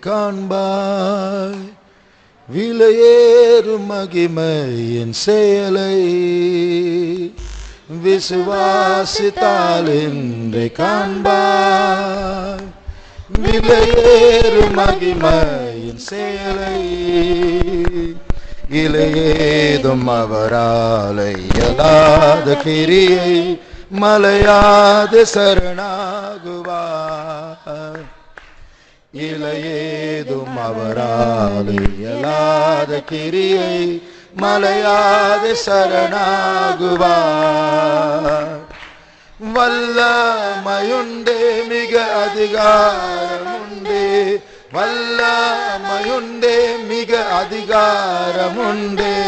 காண்பாய், விலையேறும் மகிமையின் செயலை விசுவாசித்தால் இன்றை காண்பாய், விலையேறும் மகிமையின் செயலை இலையேதும் அவரால் இயலாத கிரியை மலையாது சரணாகுவார், இலையேதும் அவரால் இயலாத கிரியை மலையாது சரணாகுவார். வல்லமையுண்டே மிக அதிகாரமுண்டே, வல்லமையுண்டே மிக அதிகாரமுண்டே,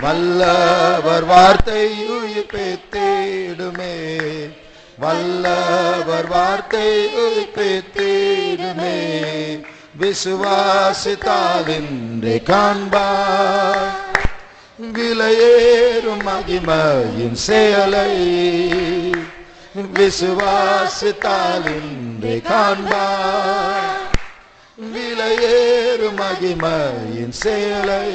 வல்லவர் வார்த்தை உயிர்ப்பித்திடுமே, வல்லவர் வார்த்தை உயிர்ப்பித்திடுமே, விசுவாசித்தால் இன்றை காண்பார், விலையேறும் மகிமையின் செயலை விசுவாசித்தால் இன்றை காண்பார், விலையேறும் மகிமையின் செயலை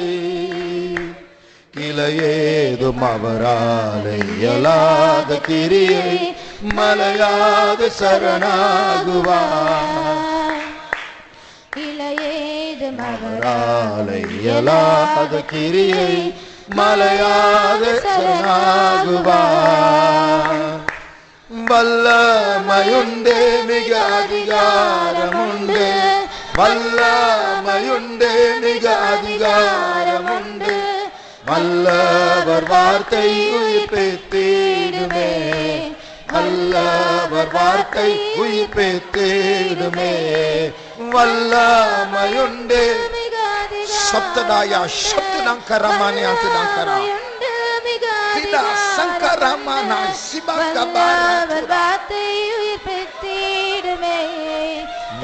இலையேதும் அவரால் இயலாத கிரியை மலையாது சரணாகுவார், இலையேதும் அவரால் இயலாத கிரியை மலையாது சரணாகுவார். வல்லமையுண்டே மிக அதிகாரமுண்டே, வல்லமையுண்டே மிக அதிகாரமுண்டே, வல்லவர் வார்த்தை உயிர்ப்பித்திடுமே, வல்லவர் வார்த்தை உயிர்ப்பித்திடுமே, வல்லமையுண்டே சப்ததாயா சப்தனாங்கரமானே அந்தனாங்கரா திடா சங்கரமானா சிபகபாரா வார்த்தை உயிர்ப்பித்திடுமே,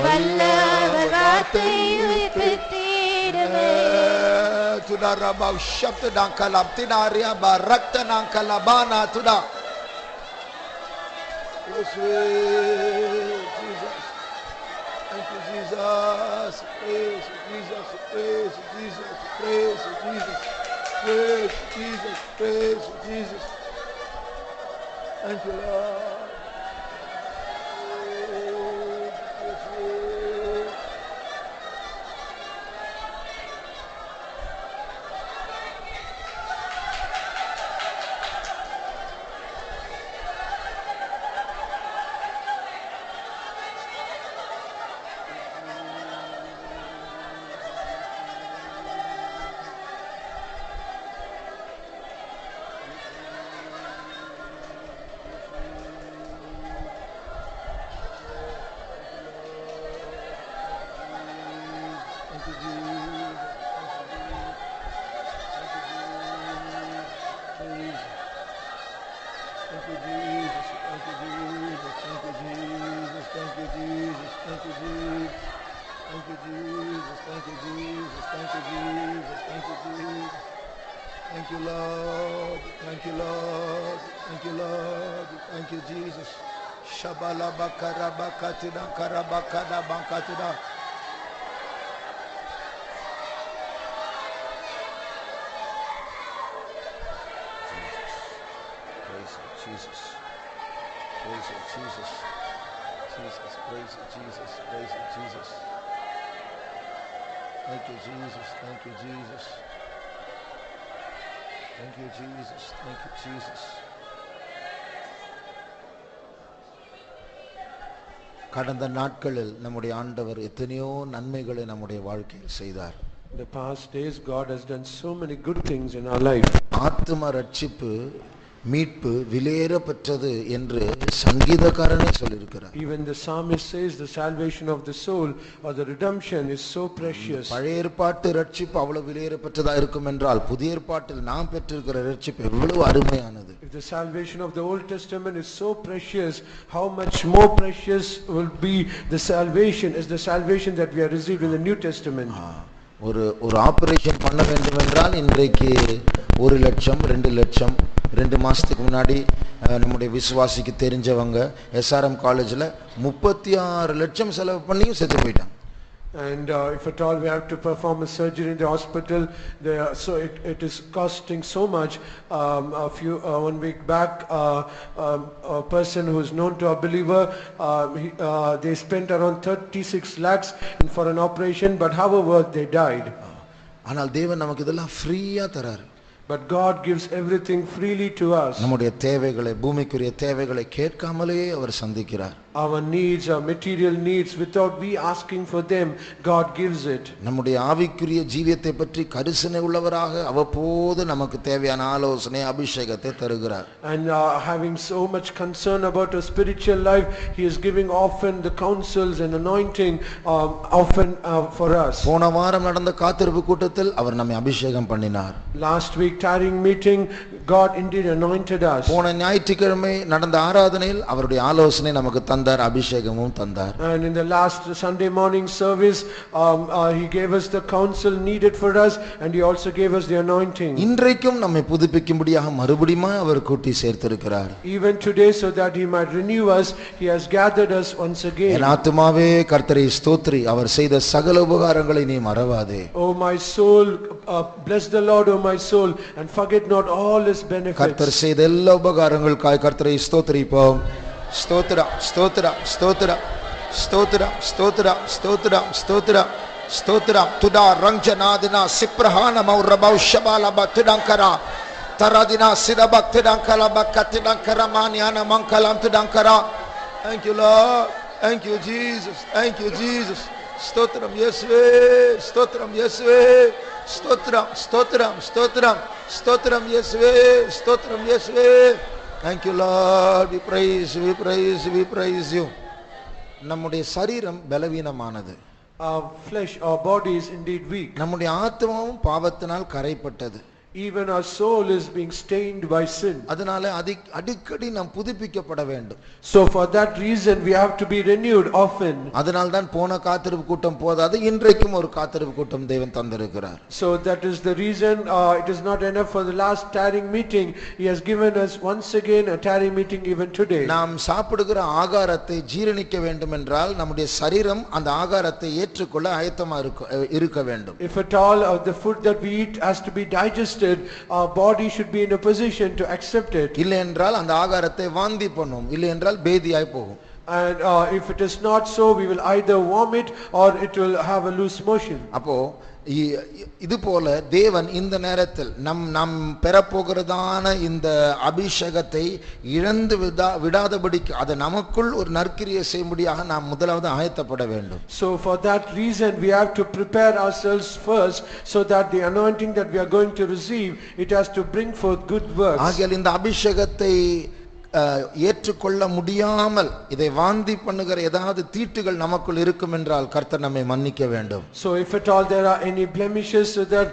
வல்லவர் வார்த்தை உயிர்ப்பித்திடுமே. Tuda rabau shabdanankala tinaria baraktanankala bana tuda. Yes, Jesus. Thank you, Jesus. Praise Jesus. Praise Jesus. Praise Jesus. Praise Jesus. Praise Jesus. Thank you, Lord. Thank you, Lord. Thank you, Lord. Thank you, Lord. Thank you, Jesus. Shabala bakara bakatida karabakada bankatida. Jesus. Praise you, Jesus. Jesus, praise you, Jesus. Praise you, Jesus. Thank you, Jesus. Thank you, Jesus. Thank you, Jesus. Thank you, Jesus. கடந்த நாட்களில் நம்முடைய ஆண்டவர் எத்தனையோ நன்மைகளை நம்முடைய வாழ்க்கையில் செய்தார். In the past days God has done so many good things in our life. ஆத்தும ரட்சிப்பு மீட்பு விலையேற பெற்றது என்று சங்கீதக்காரனே சொல்லியிருக்கிறார். Even the psalmist says the salvation of the soul or the redemption is so precious. பழைய ஏற்பாட்டு ரட்சிப்பு அவ்வளவு விலையேற பெற்றதா இருக்கும் என்றால் புதிய ஏற்பாட்டில் நாம் பெற்றிருக்கிற ரட்சிப்பு எவ்வளவு அருமையானது. If the salvation of the Old Testament is so precious, how much more precious will be the salvation that we have received in the New Testament. ஒரு ஆபரேஷன் பண்ண வேண்டும் என்றால் இன்றைக்கு 1 லட்சம் 2 லட்சம் 2 மாசத்துக்கு முன்னாடி நம்முடைய விசுவாசிக்கு தெரிஞ்சவங்க SRM காலேஜ்ல 36 லட்சம் செலவு பண்ணியும் செத்து போயிட்டாங்க. And if at all we have to perform a surgery in the hospital, so it is costing so much. One week back, a person who is known to a believer, they spent around 36 lakhs for an operation, but however they died. ஆனால் தேவன் நமக்கு இதெல்லாம் ஃப்ரீயா தராரு. But God gives everything freely to us. நம்முடைய தேவைகளை, பூமிக்குரிய தேவைகளை கேட்காமலே அவர் சந்திக்கிறார். Our needs, our material needs, without we asking for them, God gives it. நம்முடைய ஆவிக்குரிய ஜீவியத்தை பற்றி கரிசனை உள்ளவராக அவ்வப்போது நமக்கு தேவையான ஆலோசனை, அபிஷேகத்தை தருகிறார். And having so much concern about our spiritual life, He is giving often the counsels and anointing often for us. போன வாரம் நடந்த காத்திருப்பு கூட்டத்தில் அவர் நம்மை அபிஷேகம் பண்ணினார். Last week tarrying meeting, God indeed anointed us. போன ஞாயிற்றுக்கிழமை நடந்த ஆராதனையில் அவருடைய ஆலோசனை நமக்கு தந்தார், அபிஷேகமும் தந்தார். And in the last Sunday morning service, He gave us the counsel needed for us, and He also gave us the anointing. இன்றைக்கும் நம்மை புதுப்பிக்கும்படியாக மறுபடியும் அவர் கூட்டி சேர்த்திருக்கிறார். Even today, so that He might renew us, He has gathered us once again. என் ஆத்துமாவே கர்த்தரை ஸ்தோத்திரி, அவர் செய்த சகல உபகாரங்களை நீ மறவாதே. Oh my soul, bless the Lord, oh my soul, and forget not all His benefits. கர்த்தர் செய்த எல்லா உபகாரங்களுக்காய் கர்த்தரை ஸ்தோத்திரிப்போம். ஸ்தோத்திரம், ஸ்தோத்திரம், ஸ்தோத்திரம், ஸ்தோத்திரம், ஸ்தோத்திரம், ஸ்தோத்திரம், ஸ்தோத்திரம், ஸ்தோத்திரம். துடா ரஞ்சனாதினா சிப்ரஹான மௌரபௌ ஷபாலப துடங்கரா தரதினா சிதபக் துடங்கலப கத்திடங்கர மானியான மங்கலம் துடங்கரா. Thank you Lord, thank you Jesus, thank you Jesus. ஸ்தோத்திரம் இயேசுவே, ஸ்தோத்திரம் இயேசுவே, ஸ்தோத்திரம், ஸ்தோத்திரம், ஸ்தோத்திரம், ஸ்தோத்திரம் இயேசுவே, ஸ்தோத்திரம் இயேசுவே. Thank you Lord, we praise you, we praise you, we praise you. நம்முடைய சரீரம் பலவீனமானது. Our flesh, our body is indeed weak. நம்முடைய ஆத்மாவும் பாவத்தினால் கரைப்பட்டது. Even our soul is being stained by sin. அதனால அடிக்கடி நாம் புதுப்பிக்கப்பட வேண்டும். So for that reason we have to be renewed often. அதனால தான் போன காத்திருப்பு கூட்டம் போதாது, இன்றைக்கும் ஒரு காத்திருப்பு கூட்டம் தேவன் தந்திருக்கிறார். So that is the reason it is not enough for the last tarrying meeting. He has given us once again a tarrying meeting even today. நாம் சாப்பிடுகிற ஆகாரத்தை ஜீரணிக்க வேண்டும் என்றால் நம்முடைய சரீரம் அந்த ஆகாரத்தை ஏற்றுக்கொள்ள ஆயத்தமா இருக்க வேண்டும். If at all the food that we eat has to be digested, our body should be in a position to accept it. இல்லை என்றால் அந்த ஆகாரத்தை வாந்தி பண்ணும், இல்லை என்றால் பேதியாய் போகும். And if it is not so, we will either vomit or it will have a loose motion. அப்போ இது போல தேவன் இந்த நேரத்தில் நாம் பெறப்போகிறதான இந்த அபிஷேகத்தை இழந்து விடாதபடிக்கு அது நமக்குள் ஒரு நற்கிரியை செய்யும்படியாக நாம் முதலாவது ஆயத்தப்பட வேண்டும். So for that reason we have to prepare ourselves first, so that the anointing that we are going to receive, it has to bring forth good works. ஆகையால் இந்த அபிஷேகத்தை ஏற்றுக்கொள்ள முடியாமல் இதை வாந்தி பண்ணுகிற ஏதாவது தீட்டுகள் நமக்குள் இருக்கும் என்றால் கர்த்தர் நம்மை மன்னிக்க வேண்டும். So if at all there are any blemishes, so that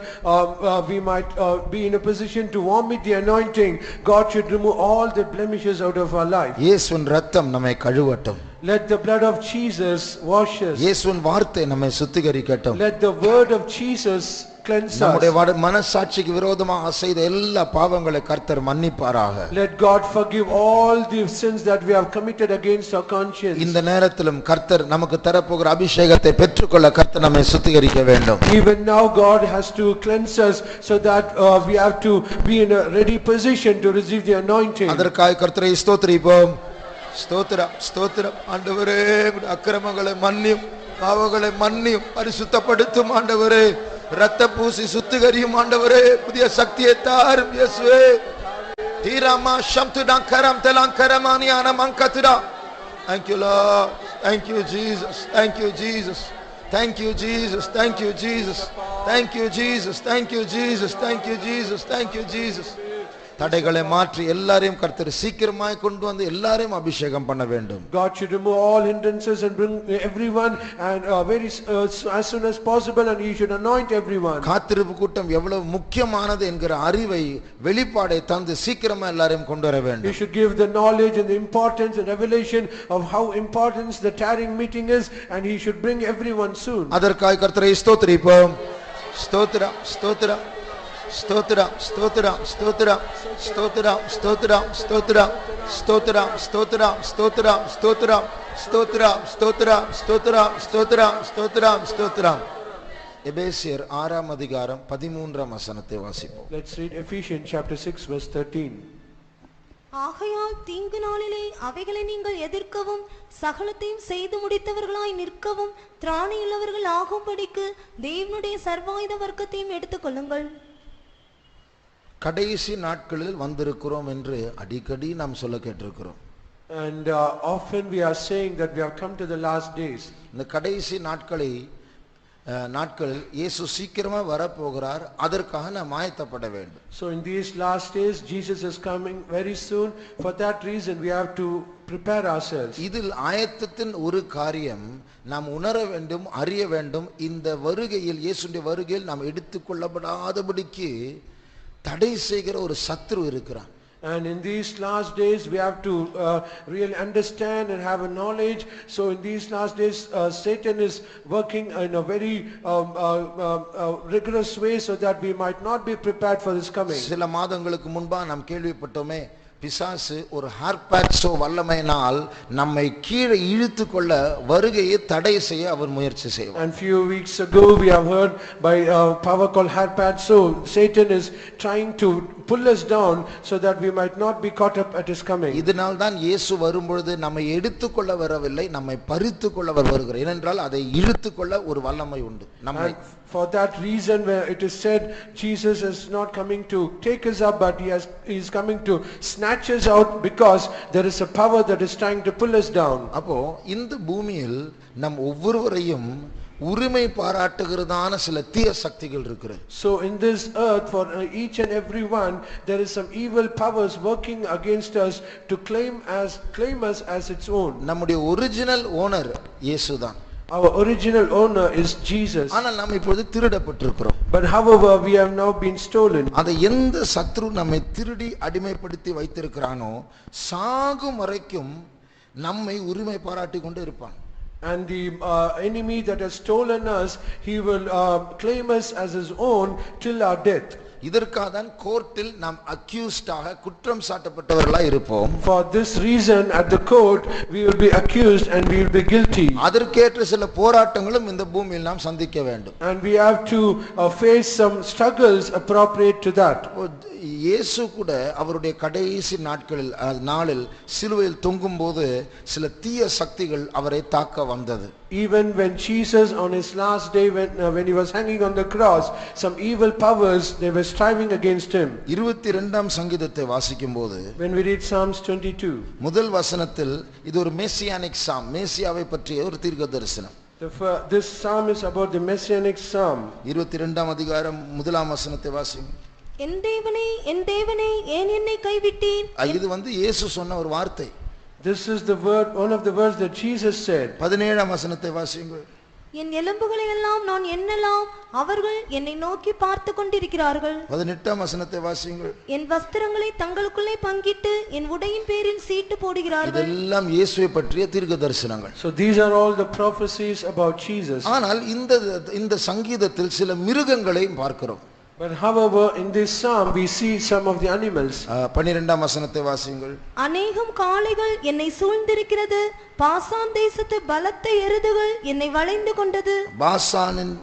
we might be in a position to vomit the anointing, God should remove all the blemishes out of our life. இயேசுவின் இரத்தம் நம்மை கழுவட்டும். Let the blood of Jesus wash us. இயேசுவின் வார்த்தை நம்மை சுத்திகரிக்கட்டும். Let the word of Jesus cleanse us. நம்முடைய மனசாட்சிக்கு விரோதமாக செய்த எல்லா பாவங்களை கர்த்தர் மன்னிப்பாராக. Let God forgive all the sins that we have committed against our conscience. இந்த நேரத்திலும் கர்த்தர் நமக்கு தரப்போகிற அபிஷேகத்தை பெற்றுக்கொள்ள கர்த்தர் நம்மை சுத்திகரிக்க வேண்டும். Even now God has to cleanse us, so that we have to be in a ready position to receive the anointing. அதற்காக கர்த்தரை ஸ்தோத்திரிப்போம். ஸ்தோத்திரம், ஸ்தோத்திரம். ஆண்டவரே, அக்கிரமங்களை மன்னியும், பாவங்களை மன்னியும், பரிசுத்தப்படுத்தும் ஆண்டவரே, இரத்த பூசி சுத்திகரியும் ஆண்டவரே, புதிய சக்தியை தாரும் இயேசுவே. தீராமா ஷம்துடா கரம் தெலாங்கரமானியான மங்கதுடா. Thank you Lord, thank you Jesus, thank you Jesus, thank you Jesus, thank you Jesus, thank you Jesus, thank you Jesus, thank you Jesus, thank you Jesus. தடைகளை மாற்றி எல்லாரையும் கர்த்தர் சீக்கிரமாய் கொண்டு வந்து எல்லாரையும் அபிஷேகம் பண்ண வேண்டும். God should remove all hindrances and bring everyone, and as soon as possible, and He should anoint everyone. காத்திருப்பு கூட்டம் எவ்வளவு முக்கியமானது என்கிற அறிவை, வெளிப்பாடை தந்து சீக்கிரமா எல்லாரையும் கொண்டு வர வேண்டும். He should give the knowledge and the importance and revelation of how important the tarrying meeting is, and He should bring everyone soon. அதற்காக கர்த்தரை ஸ்தோத்திரிப்போம். ஸ்தோத்திரம், ஸ்தோத்திரம், ஸ்தோத்திரம் ஸ்தோத்திரம் ஸ்தோத்திரம் ஸ்தோத்திரம் ஸ்தோத்திரம் ஸ்தோத்திரம் ஸ்தோத்திரம் ஸ்தோத்திரம் ஸ்தோத்திரம் ஸ்தோத்திரம் ஸ்தோத்திரம் ஸ்தோத்திரம் ஸ்தோத்திரம் ஸ்தோத்திரம் ஸ்தோத்திரம் ஸ்தோத்திரம். எபேசியர் 6ஆம் அதிகாரம் 13ஆம் வசனத்தை வாசிப்போம். Let's read Ephesians chapter 6 verse 13. ஆகையால் தீங்கு நாளிலே அவைகளை நீங்கள் எதிர்க்கவும் சகலத்தையும் செய்து முடித்தவர்களாய் நிற்கவும் திராணியுள்ளவர்கள் ஆகும்படிக்கு தேவனுடைய சர்வாயுத வர்க்கத்தையும் எடுத்துக்கொள்ளுங்கள். கடைசி நாட்களில் வந்திருக்கிறோம் என்று அடிக்கடி நாம் சொல்ல கேட்டிருக்கிறோம். And often we are saying that we have come to the last days. இந்த கடைசி நாட்களில் இயேசு சீக்கிரமா வரப்போகிறார், அதற்காக நாம் ஆயத்தப்பட வேண்டும். So in these last days Jesus is coming very soon. For that reason we have to prepare ourselves. இதில் ஆயத்தத்தின் ஒரு காரியம் நாம் உணர வேண்டும், அறிய வேண்டும். இந்த வருகையில், இயேசுவின் வருகையில் நாம் எடுத்துக்கொள்ளப்படாதபடிக்கு தடை செய்கிற ஒரு சத்துரு இருக்கிறான். And in these last days we have to really understand and have a knowledge. So in these last days Satan is working in a very rigorous way so that we might not be prepared for his coming. சில மாதங்களுக்கு முன்பா நாம் கேள்விப்பட்டோமே, பிசாசு ஒரு ஹார்பாக்ஸோ வல்லமையினால் நம்மை கீழே இழுத்து கொள்ள வருகையை தடை செய்ய அவர் முயற்சி செய்வார். And few weeks ago we have heard by power called harpazo, Satan is trying to pull us down so that we might not be caught up at his coming. இதனால் தான் இயேசு வரும்பொழுது நம்மை எடுத்துக்கொள்ள வரவில்லை, நம்மை பறித்துக்கொள்ள வருகிறார். ஏனென்றால் அதை இழுத்துக்கொள்ள ஒரு வல்லமை உண்டு. நம்மை for that reason where it is said Jesus is not coming to take us up, but he is coming to snatch us out, because there is a power that is trying to pull us down. அப்போ இந்த பூமியில் நம் ஒவ்வொருவரையும் உரிமை பாராட்டுகிறதான சில தீய சக்திகள் இருக்கிறது. So in this earth for each and every one there is some evil powers working against us to claim us as its own. நம்முடைய ஒரிஜினல் ஓனர் இயேசுதான். Our original owner is Jesus. ஆனால் நாம் இப்பொழுது திருடப்பட்டிருக்கிறோம். But however we have now been stolen. அதை எந்த சத்ரு நம்மை திருடி அடிமைப்படுத்தி வைத்திருக்கிறானோ சாகும் வரைக்கும் நம்மை உரிமை பாராட்டி கொண்டு இருப்பான். And the enemy that has stolen us, he will claim us as his own till our death. இதற்காக தான் கோர்ட்டில் நாம் அக்யூஸ்டாக குற்றம் சாட்டப்பட்டவர்களாய் இருப்போம். For this reason at the court we will be accused and we will be guilty. அதற்கேற்ற சில போராட்டங்களும் இந்த பூமியில் நாம் சந்திக்க வேண்டும். And we have to face some struggles appropriate to that. இயேசு கூட அவருடைய கடைசி நாளில் சிலுவையில் தொங்கும்போது சில தீய சக்திகள் அவரை தாக்க வந்தது. Even when Jesus on his last day when he was hanging on the cross, some evil powers they were striving against him. 22ஆம் சங்கீதத்தை வாசிக்கும்போது when we read Psalms 22, முதல் வசனத்தில் இது ஒரு மெசியானிக் சாம், மேசியாவை பற்றிய ஒரு தீர்க்கதரிசனம். this psalm is about the messianic psalm. 22ஆம் அதிகாரம் முதலாம் வசனத்தை வாசிங்க. என் தேவனே ஏன் என்னை கைவிட்டீர்? இது இயேசு சொன்ன ஒரு வார்த்தை. This is the word, one of the words that Jesus said. 17ஆம் வசனத்தை வாசிங்க. என் எலும்புகளை எல்லாம் நான் எண்ணலாம், அவர்கள் என்னை நோக்கி பார்த்து கொண்டிருக்கிறார்கள். 18ஆம் வசனத்தை வாசிங்க. என் வஸ்திரங்களை தங்களுக்குள்ளே பங்கிட்டு என் உடையின் பேரில் சீட்டு போடுகிறார்கள். இதெல்லாம் இயேசுவை பற்றிய தீர்க்கதரிசனங்கள். So these are all the prophecies about Jesus. ஆனால் இந்த சங்கீதத்தில் சில மிருகங்களை பார்க்கிறோம். But however in this psalm we see some of the animals. 12ஆம் வசனத்தை வாசியுங்கள். அநேகம் காளைகள் என்னை சூழ்ந்திருக்கிறது, பாசான் தேசத்து பலத்த எருதுகள் என்னை வளைந்து கொண்டது. பாசானின்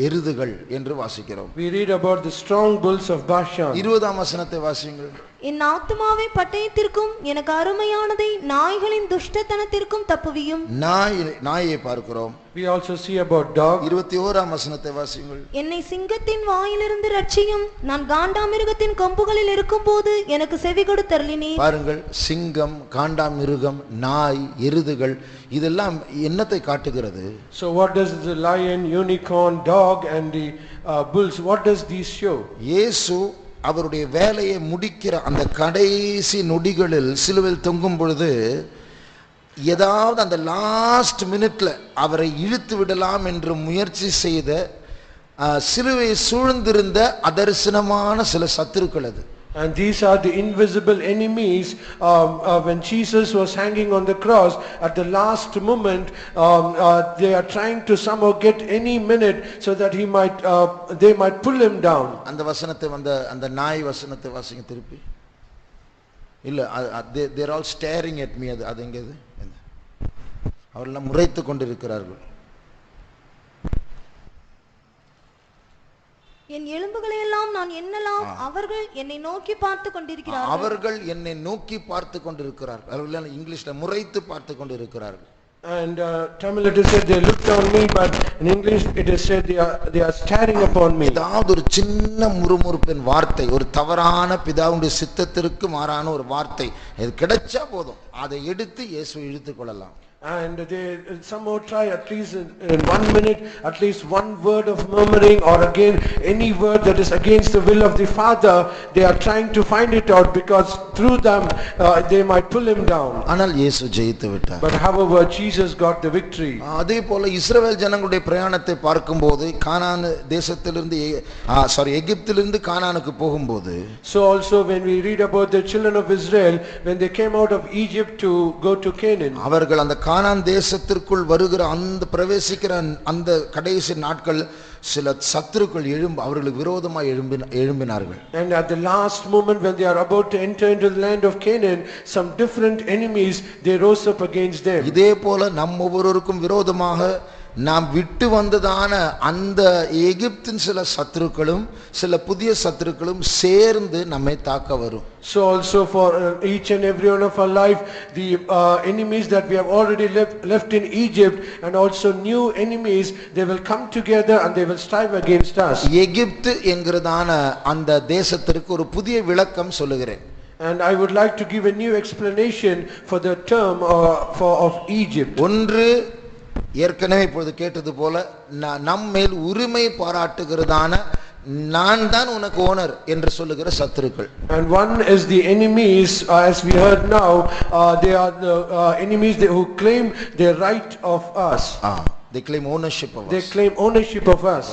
எருதுகள் என்று வாசிக்கிறோம். We read about the strong bulls of Bashan. 20ஆம் வசனத்தை வாசியுங்கள். என் ஆத்துமாவை பட்டயத்திற்கும் எனக்கு அருமையானதை நாய்களின் துஷ்டத்தனத்திற்கும் தப்புவியும். நாயை பார்க்கிறோம். We also see about dog. 21ஆம் வசனத்தை வாசியுங்கள். என்னை சிங்கத்தின் வாயிலிருந்து ரட்சியும், நான் காண்டாமிருகத்தின் கொம்புகளில் இருக்கும்போது எனக்கு செவி கொடுத்தருளினீர். பாருங்கள், சிங்கம், காண்டாமிருகம், நாய், எருதுகள் இதெல்லாம் என்னத்தை காட்டுகிறது? So what does the lion, unicorn, dog and the bulls, what does these show? இயேசு அவருடைய வேலையை முடிக்கிற அந்த கடைசி நொடிகளில் சிலுவையில் தொங்கும் பொழுது ஏதாவது அந்த லாஸ்ட் மினிட்ல அவரை இழுத்து விடலாம் என்று முயற்சி செய்த சிலுவையை சூழ்ந்திருந்த அதர்சனமான சில சத்துருக்கள் அது. And these are the invisible enemies. When Jesus was hanging on the cross, at the last moment, they are trying to somehow get any minute so that they might pull him down. அந்த வசனத்தை அந்த நாய் வசனத்தை வாசிங்க திருப்பி. இல்ல they are all staring at me. அது எங்கது? அவர்கள் முறைத்து கொண்டிருக்கிறார்கள். என் எலும்புகளை எல்லாம் நான் எண்ணலாம், அவர்கள் என்னை நோக்கி பார்த்து கொண்டிருக்கிறார்கள். அவர்கள் என்னை நோக்கி பார்த்து கொண்டிருக்கிறார்கள். அவர்கள் இங்கிலீஷ்ல முறைத்து பார்த்து கொண்டிருக்கிறார்கள். And Tamil it is said they looked on me, but in English it is said they are staring upon me. ஏதாவது ஒரு சின்ன முறுமுறுப்பின் வார்த்தை, ஒரு தவறான பிதாவுடைய சித்தத்திற்கு மாறான ஒரு வார்த்தை இது கிடைச்சா போதும், அதை எடுத்து இயேசு இழுத்துக் கொள்ளலாம். And they somehow try at least in 1 minute, at least one word of murmuring, or again any word that is against the will of the Father, they are trying to find it out, because through them they might pull him down. ஆனால் இயேசு ஜெயித்து விட்டார். But however Jesus got the victory. அதே போல இஸ்ரவேல் ஜனங்களுடைய பிரயாணத்தை பார்க்கும்போது கானான் தேசத்திலிருந்து எகிப்திலிருந்து கானானுக்கு போகும்போது, so also when we read about the children of Israel when they came out of Egypt to go to Canaan, அவர்கள் அந்த கானான் தேசத்திற்குள் வருகிற அந்த பிரவேசிக்கிற அந்த கடைசி நாட்கள் சில சத்துருக்கள் அவர்களுக்கு விரோதமாய் எழும்பினார்கள். And at the last moment when they are about to enter into the land of Canaan, some different enemies they rose up against them. இதே போல நம் ஒவ்வொருவருக்கும் விரோதமாக நாம் விட்டு வந்ததான அந்த எகிப்தின் சில சத்துருக்களும் சில புதிய சத்துருக்களும் சேர்ந்து நம்மை தாக்க வரும். So also for each and every one of our life, the enemies that we have already left in Egypt and also new enemies, they will come together and they will strive against us. எகிப்து என்கிறதான அந்த தேசத்திற்கு ஒரு புதிய விளக்கம் சொல்லுகிறேன். And I would like to give a new explanation for the term of Egypt. ஒன்று, ஏற்கனவே இப்பொழுது கேட்டது போல நம் மேல் உரிமை பாராட்டுகிறதான நான் தான் உனக்கு ஓனர் என்று சொல்லுகிற சத்துருக்கள். And one is the enemies, as we heard now, they are the enemies who claim their right of us. They claim ownership of us. They claim ownership of us.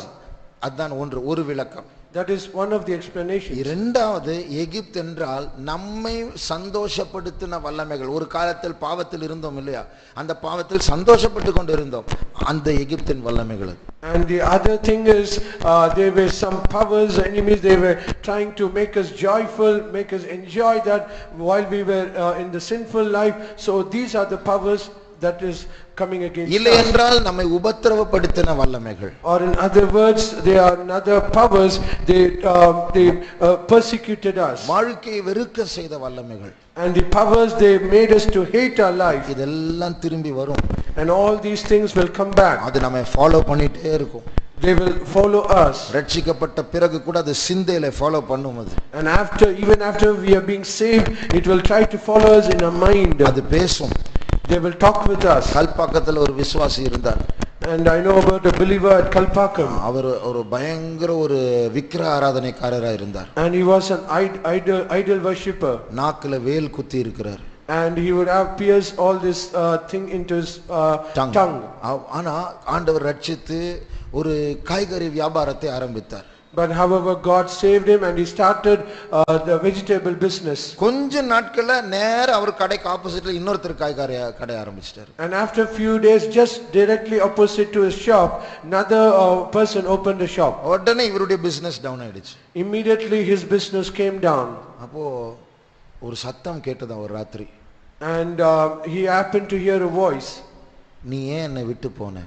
அதான் ஒரு விளக்கம். That is one of the explanations. இரண்டாவது, எகிப்து என்றால் நம்மை சந்தோஷப்படுத்தின வல்லமைகள். ஒரு காலத்தில் பாவத்தில் இருந்தோம் இல்லையா, அந்த பாவத்தில் சந்தோஷப்பட்டு கொண்டு இருந்தோம், அந்த எகிப்தின் வல்லமைகள். And the other thing is there were some powers, enemies, they were trying to make us joyful, make us enjoy that while we were in the sinful life. So these are the powers that is coming against us. இல்லை என்றால் நம்மை உபத்திரவப்படுத்தின வல்லமைகள். Or in other words, there are other powers, they persecuted us. வாழ்க்கையை வெறுக்க செய்த வல்லமைகள். And the powers they made us to hate our life. இதெல்லாம் திரும்பி வரும். And all these things will come back. அது நம்மை ஃபாலோ பண்ணிட்டே இருக்கும். They will follow us. ரட்சிக்கப்பட்ட பிறகு கூட அது சிந்தையில ஃபாலோ பண்ணும். அது And even after we are being saved, it will try to follow us in our mind. அது பேசும். They will talk with us. கல்பாக்கத்தில் ஒரு விசுவாசி இருந்தார். And I know about a believer at Kalpakam. அவர் ஒரு பயங்கர ஒரு விக்கிர ஆராதனைக்காரரா இருந்தார். And he was an idol worshipper. நாக்குல வேல் குத்தி இருக்கிறார். And he would have pierced all this thing into his tongue. ஆனா ஆண்டவர் ரட்சித்து ஒரு காய்கறி வியாபாரத்தை ஆரம்பித்தார். But however God saved him and he started the vegetable business. கொஞ்ச நாட்கள்ல நேர அவர் கடைக்கு ஆப்போசிட்ல இன்னொருத்தர் காய்கறி கடை ஆரம்பிச்சிட்டார். And after a few days, just directly opposite to his shop, another person opened a shop. உடனே இவருடைய பிசினஸ் டவுன் ஆயிடுச்சு. Immediately his business came down. அப்போ ஒரு சத்தம் கேட்டதா ஒரு ராத்திரி. And he happened to hear a voice. நீ ஏன் என்னை விட்டு போன?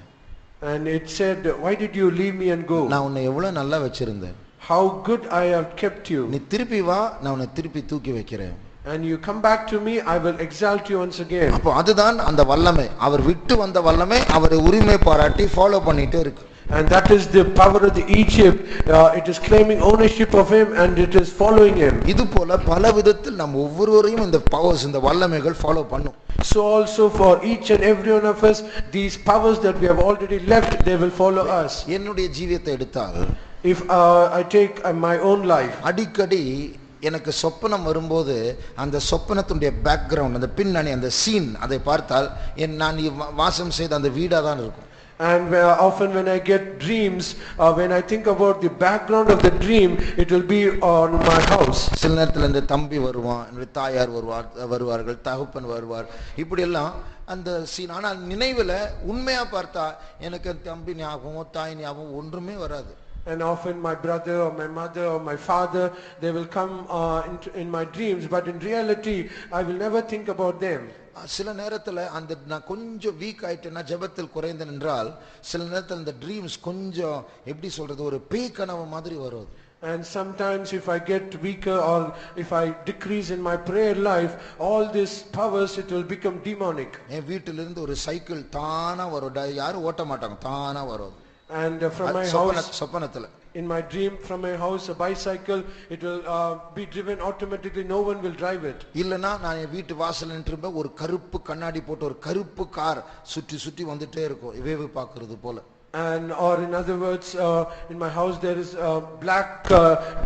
And it said, why did you leave me and go? நான் உன்னை எவ்வளவு நல்லா வச்சிருந்தேன். How good I have kept you. நீ திருப்பி வா, நான் உன்னை திருப்பி தூக்கி வைக்கிறேன். And you come back to me, I will exalt you once again. அப்போ அதுதான் அந்த வல்லமை. அவர் விட்டு வந்த வல்லமை அவரை உரிமை பாராட்டி ஃபாலோ பண்ணிட்டே இருக்கு. And that is the power of the Egypt. It is claiming ownership of him and it is following him. இது போல பல விதத்தில் நம்ம ஒவ்வொருவரையும் இந்த பவர்ஸ், இந்த வல்லமைகள் ஃபாலோ பண்ணும். So also for each and every one of us, these powers that we have already left, they will follow us. என்னுடைய ஜீவியத்தை எடுத்தால், if I take my own life, அடிக்கடி எனக்கு சொப்பனம் வரும்போது அந்த சொப்பனத்துடைய பேக்ரவுண்ட், அந்த பின்னணி, அந்த சீன் அதை பார்த்தால் நான் வாசம் செய்த அந்த வீடா தான் இருக்கும். And often when I get dreams, when I think about the background of the dream, it will be on my house. சில நேரத்தில் இந்த தம்பி வருவான், என்னுடைய தாயார் வருவார்கள், தகப்பன் வருவார், இப்படி எல்லாம் அந்த சீன். ஆனால் நினைவுல உண்மையா பார்த்தா எனக்கு தம்பி ஞாபகம் தாய் ஞாபகம் ஒன்றுமே வராது. And often my brother or my mother or my father, they will come in my dreams, but in reality I will never think about them. சில நேரத்துல அந்த நான் கொஞ்சம் வீக் ஆயிட்டேன்னா ஜெபத்தில் குறைந்தேன் என்றால் சில நேரத்தில் இந்த ட்ரீம்ஸ் கொஞ்சம் எப்படி சொல்றது ஒரு பேய் கனவு மாதிரி வரும். And sometimes if I get weaker or if I decrease in my prayer life, all these powers, it will become demonic. என் வீட்டிலிருந்து ஒரு சைக்கிள் தானா வரும், யாரும் ஓட்ட மாட்டாங்க, தானா வரும். And from my house, சொப்பனத்துல in my dream, from my house, a bicycle, it will be driven automatically, no one will drive it. இல்லனா நான் என் வீட்டு வாசல்ல நின்றும்ப ஒரு கருப்பு கண்ணாடி போட்டு ஒரு கருப்பு கார் சுற்றி சுற்றி வந்துட்டே இருக்கும், வேவு பார்க்கிறது போல. And or in other words, in my house there is a black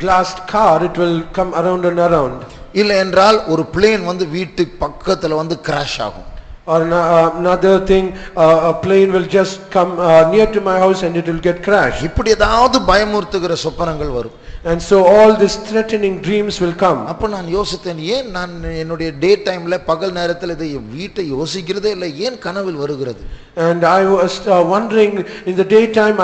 glassed car, it will come around and around. இல்ல என்றால் ஒரு பிளேன் வந்து வீட்டு பக்கத்துல வந்து கிராஷ் ஆகும். Or another thing, a plane will just come near to my house and it will get crashed. இப்படி ஏதாவது பயமுறுத்துகிற சொப்பனங்கள் வரும். And so all these threatening dreams will come. அப்ப நான் யோசித்தேன், ஏன் நான் என்னுடைய டே டைம்ல பகல் நேரத்துல இதை வீட்டை யோசிக்கிறதே இல்லை, ஏன் கனவில் வருகிறது? And I was wondering, in the daytime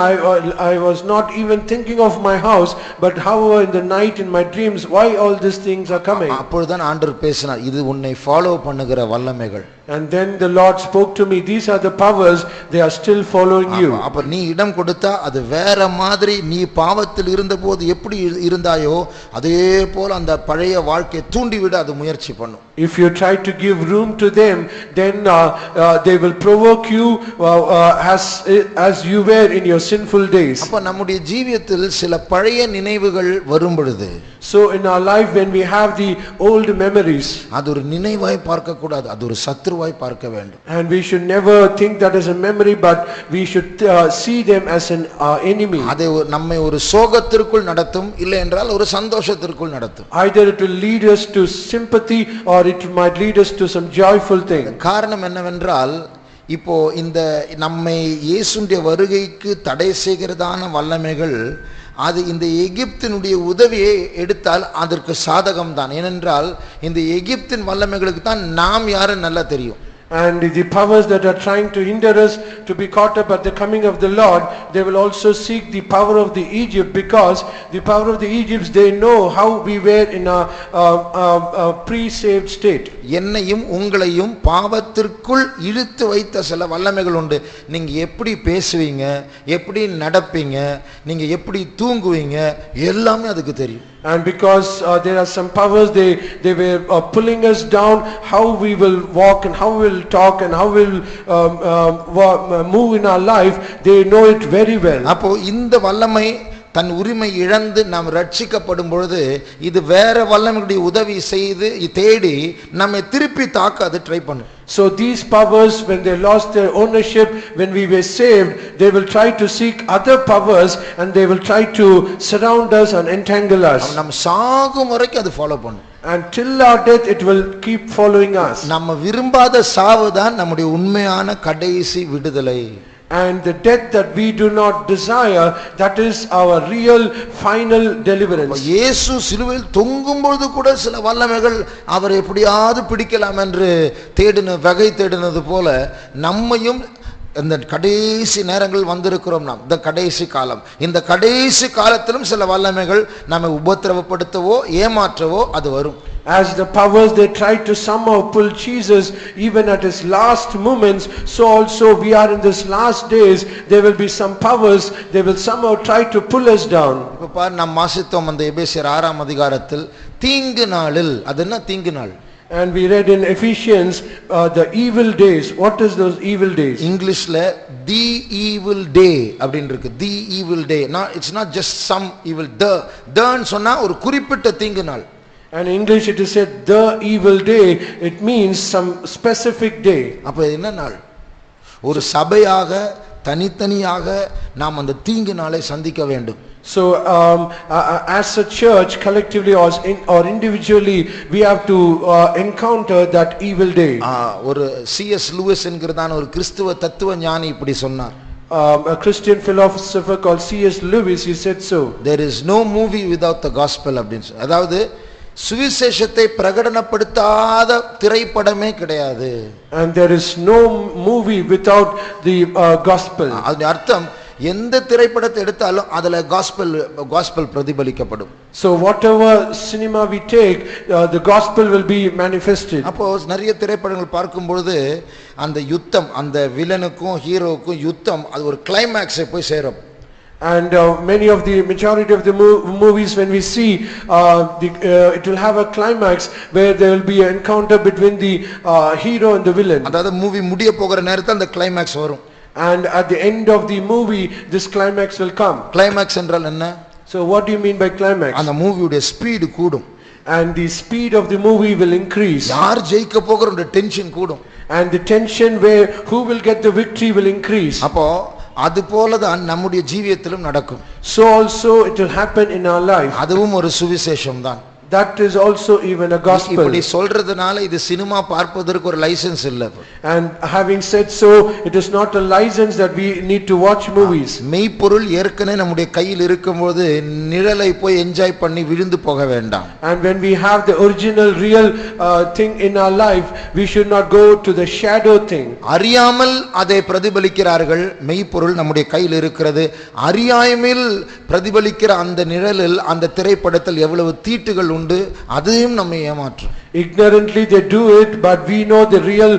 I was not even thinking of my house, but however in the night in my dreams, why all these things are coming? அப்பொழுதுதான் ஆண்டவர் பேசினார், இது உன்னை ஃபாலோ பண்ணுகிற வல்லமைகள். And then the Lord spoke to me, these are the powers, they are still following you. அப்ப நீ இடம் கொடுத்தா அது வேற மாதிரி, நீ பாவத்தில் இருந்தபோது எப்படி இருந்தாயோ அதே போல அந்த பழைய வாழ்க்கையை தூண்டிவிட அது முயற்சி பண்ணும். If you try to give room to them, then they will provoke you as you were in your sinful days. அப்ப நம்முடைய ஜீவியத்தில் சில பழைய நினைவுகள் வரும் பொழுது, so in our life when we have the old memories, அது ஒரு நினைவாய் பார்க்க கூடாது, அது ஒரு சத்துருவாய் பார்க்க வேண்டும். And we should never think that as a memory, but we should see them as an enemy. அது நம்மை ஒரு சோகத்திற்குள் நடத்தும், இல்லை என்றால் ஒரு சந்தோஷத்திற்குள் நடத்தும். Either it will lead us to sympathy or it might lead us to some joyful thing. காரணம் என்னவென்றால், இப்போ இந்த நம்மை இயேசுடைய வருகைக்கு தடை செய்கிறதான வல்லமைகள் அது இந்த எகிப்தினுடைய உதவியை எடுத்தால் அதற்கு சாதகம் தான். ஏனென்றால் இந்த எகிப்தின் வல்லமைகளுக்கு தான் நாம் யாரும் நல்லா தெரியும். And the powers that are trying to hinder us to be caught up at the coming of the Lord, they will also seek the power of the Egypt, because the power of the Egypts, they know how we were in a pre-saved state. என்னையும் உங்களையும் பாவத்திற்குள் இழுத்து வைத்த சில வல்லமைகள் உண்டு. நீங்க எப்படி பேசுவீங்க, எப்படி நடப்பீங்க, நீங்க எப்படி தூங்குவீங்க, எல்லாமே அதுக்கு தெரியும். And because there are some powers, they were pulling us down, how we will walk and how we will talk and how we will move in our life, they know it very well. அப்போ இந்த வல்லமை தன் உரிமை இழந்து நாம் ரட்சிக்கப்படும் பொழுது இது வேற வல்லமையுடைய உதவி செய்து தேடி நம்மை திருப்பி தாக்க அது ட்ரை பண்ணும். So these powers, when they lost their ownership, when we were saved, they will try to seek other powers and they will try to surround us and entangle us. நம்ம சாகும் வரைக்கும் அது ஃபாலோ பண்ணும். And till our death it will keep following us. நம்ம விரும்பாத சாவு தான் நம்முடைய உண்மையான கடைசி விடுதலை. And the death that we do not desire, that is our real final deliverance. இயேசு சிலுவையில் தொங்கும் பொழுது கூட சில வல்லமைகள் அவர் எப்படியாவது பிடிக்கலாம் என்று வகை தேடினது போல நம்மையும் இந்த கடைசி நேரங்கள் வந்திருக்கிறோம். நாம் இந்த கடைசி காலம், இந்த கடைசி காலத்திலும் சில வல்லமைகள் நம்மை உபத்திரவப்படுத்தவோ ஏமாற்றவோ அது வரும். As the powers they tried to somehow pull Jesus even at his last moments, so also we are in this last days, there will be some powers, they will somehow try to pull us down. இப்ப பாரு, நாம் வாசித்தோம் அந்த எபேசியர் 6ஆம் அதிகாரத்தில் தீங்கு நாளில், அது என்ன தீங்கு நாள்? And we read in Ephesians the evil days. What is those evil days? இங்கிலீஷ்ல the evil day அப்படினு இருக்கு. the evil day, it's not just some evil. the ன்னு சொன்னா ஒரு குறிப்பிட்ட தீங்கு நாள். And in English it is said the evil day, it means some specific day. அப்ப என்ன நாள்? ஒரு சபையாக தனித்தனியாக நாம் அந்த தீங்கு நாளை சந்திக்க வேண்டும். So as a church, collectively or individually, we have to encounter that evil day. ஒரு C.S. லூயிஸ் என்கிறதான ஒரு கிறிஸ்துவ தத்துவ ஞானி இப்படி சொன்னார். a Christian philosopher called C.S. Lewis, he said so. There is no movie without the gospel அப்படின்னு அதாவது சுவிசேஷத்தை பிரகடனப்படுத்தாத திரைப்படமே கிடையாது. And there is no movie without the gospel. அதன் அர்த்தம் எந்த திரைப்படத்தை எடுத்தாலும் அதுல gospel பிரதிபலிக்கப்படும். So whatever cinema we take, the gospel will be manifested. அப்போ நிறைய திரைப்படங்கள் பார்க்கும் பொழுது அந்த யுத்தம், அந்த வில்லனுக்கும் ஹீரோவுக்கும் யுத்தம், அது ஒரு கிளைமாக்ஸை போய் சேரும். And majority of the movies, when we see it will have a climax where there will be an encounter between the hero and the villain. அதாவது மூவி முடிய போகிற நேரத்துல அந்த கிளைமாக்ஸ் வரும். And at the end of the movie this climax will come. Climax என்றால் என்ன? So what do you mean by climax? அந்த மூவியோட ஸ்பீடு கூடும். And the speed of the movie will increase. யார் ஜெயிக்க போகிறோம்ன்ற டென்ஷன் கூடும். And the tension where who will get the victory will increase. அப்போ அது போலதான் நம்முடைய ஜீவியத்திலும் நடக்கும். So also it will happen in our life. அதுவும் ஒரு சுவிசேஷம் தான். That is also even a gospel. இப்படி சொல்றதுனால இது சினிமா பார்ப்பதற்கு ஒரு லைசென்ஸ் இல்ல. And having said so, it is not a license that we need to watch movies. மெய்ப்பொருள் ஏற்கனவே நம்முடைய கையில் இருக்கும்போது நிழலை போய் என்ஜாய் பண்ணி விழுந்து போக வேண்டாம். And when we have the original real thing in our life, we should not go to the shadow thing. அறியாமல் அதை பிரதிபலிக்கிறார்கள். மெய்ப்பொருள் நம்முடைய கையில் இருக்கிறது. அறியாமையில் பிரதிபலிக்கிற அந்த நிழலில் அந்த திரைப்படத்தில் எவ்வளவு தீட்டுகள் உண்டு, அதையும் நம்மை ஏமாற்றும். Ignorantly they do it, but we know the real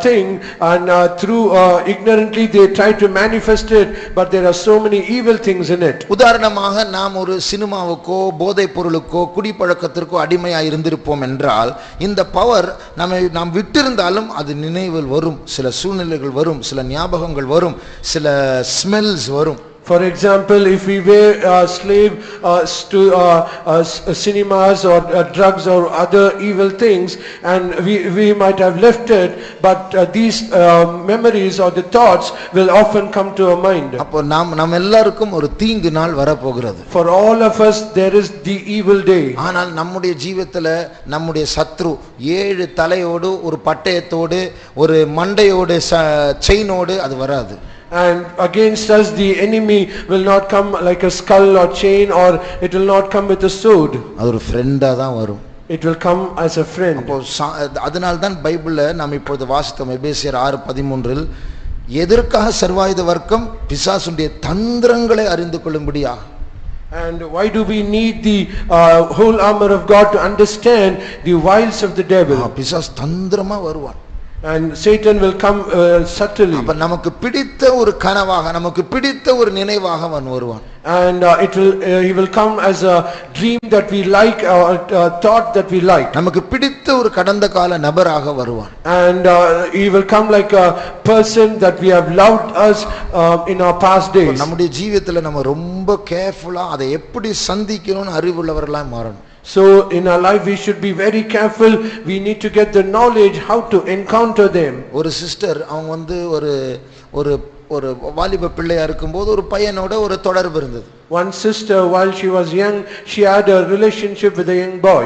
thing, and through ignorantly they try to manifest it, but there are so many evil things in it. உதாரணமாக நாம் ஒரு சினிமாவுக்கோ போதைப் பொருளுக்கோ குடிப்பழக்கத்திற்கோ அடிமையாக இருந்திருப்போம் என்றால் இந்த பவர் நாம் விட்டிருந்தாலும் அது நினைவில் வரும். சில சூழ்நிலைகள் வரும், சில ஞாபகங்கள் வரும், சில ஸ்மெல்ஸ் வரும். For example, if we were slave to cinemas or drugs or other evil things, and we might have left it, but these memories or the thoughts will often come to our mind. அப்போ நாம் எல்லாருக்கும் ஒரு தீங்கு நாள் வரப்போகிறது. For all of us there is the evil day. ஆனால் நம்முடைய ஜீவியத்துல நம்முடைய சத்ரு 7 தலையோடு ஒரு பட்டயத்தோடு ஒரு மண்டையோடு செயினோடு அது வராது. And against us the enemy will not come like a skull or chain, or it will not come with a sword. அது ஒரு ஃப்ரெண்டா தான் வரும். It will come as a friend. அப்போ அதனால தான் பைபிள்ல நாம் இப்போது வாசித்தோம் எபேசியர் 6:13 எதற்காக சர்வாயுத வர்க்கம் பிசாசுடைய தந்திரங்களை அறிந்து கொள்ளும்படியா. And why do we need the whole armor of God to understand the wiles of the devil? பிசாசு தந்திரமா வருவான். And Satan will come subtly. அப்ப நமக்கு பிடித்த ஒரு கனவாக, நமக்கு பிடித்த ஒரு நினைவாக அவன் வருவான். And he will come as a dream that we like, or a thought that we like. நமக்கு பிடித்த ஒரு கடந்த கால நபராக வருவான். And he will come like a person that we have loved us in our past days. நம்முடைய ஜீவியத்துல நம்ம ரொம்ப கேர்ஃபுல்லா அதை எப்படி சந்திக்கணும்னு அறிவுள்ளவர்களா மாறணும். So in our life we should be very careful. We need to get the knowledge how to encounter them. ஒரு sister அவங்க ஒரு ஒரு வாலிப பிள்ளையா இருக்கும்போது ஒரு பையனோட ஒரு தொடர்பு இருந்தது. One sister, while she was young, she had a relationship with a young boy.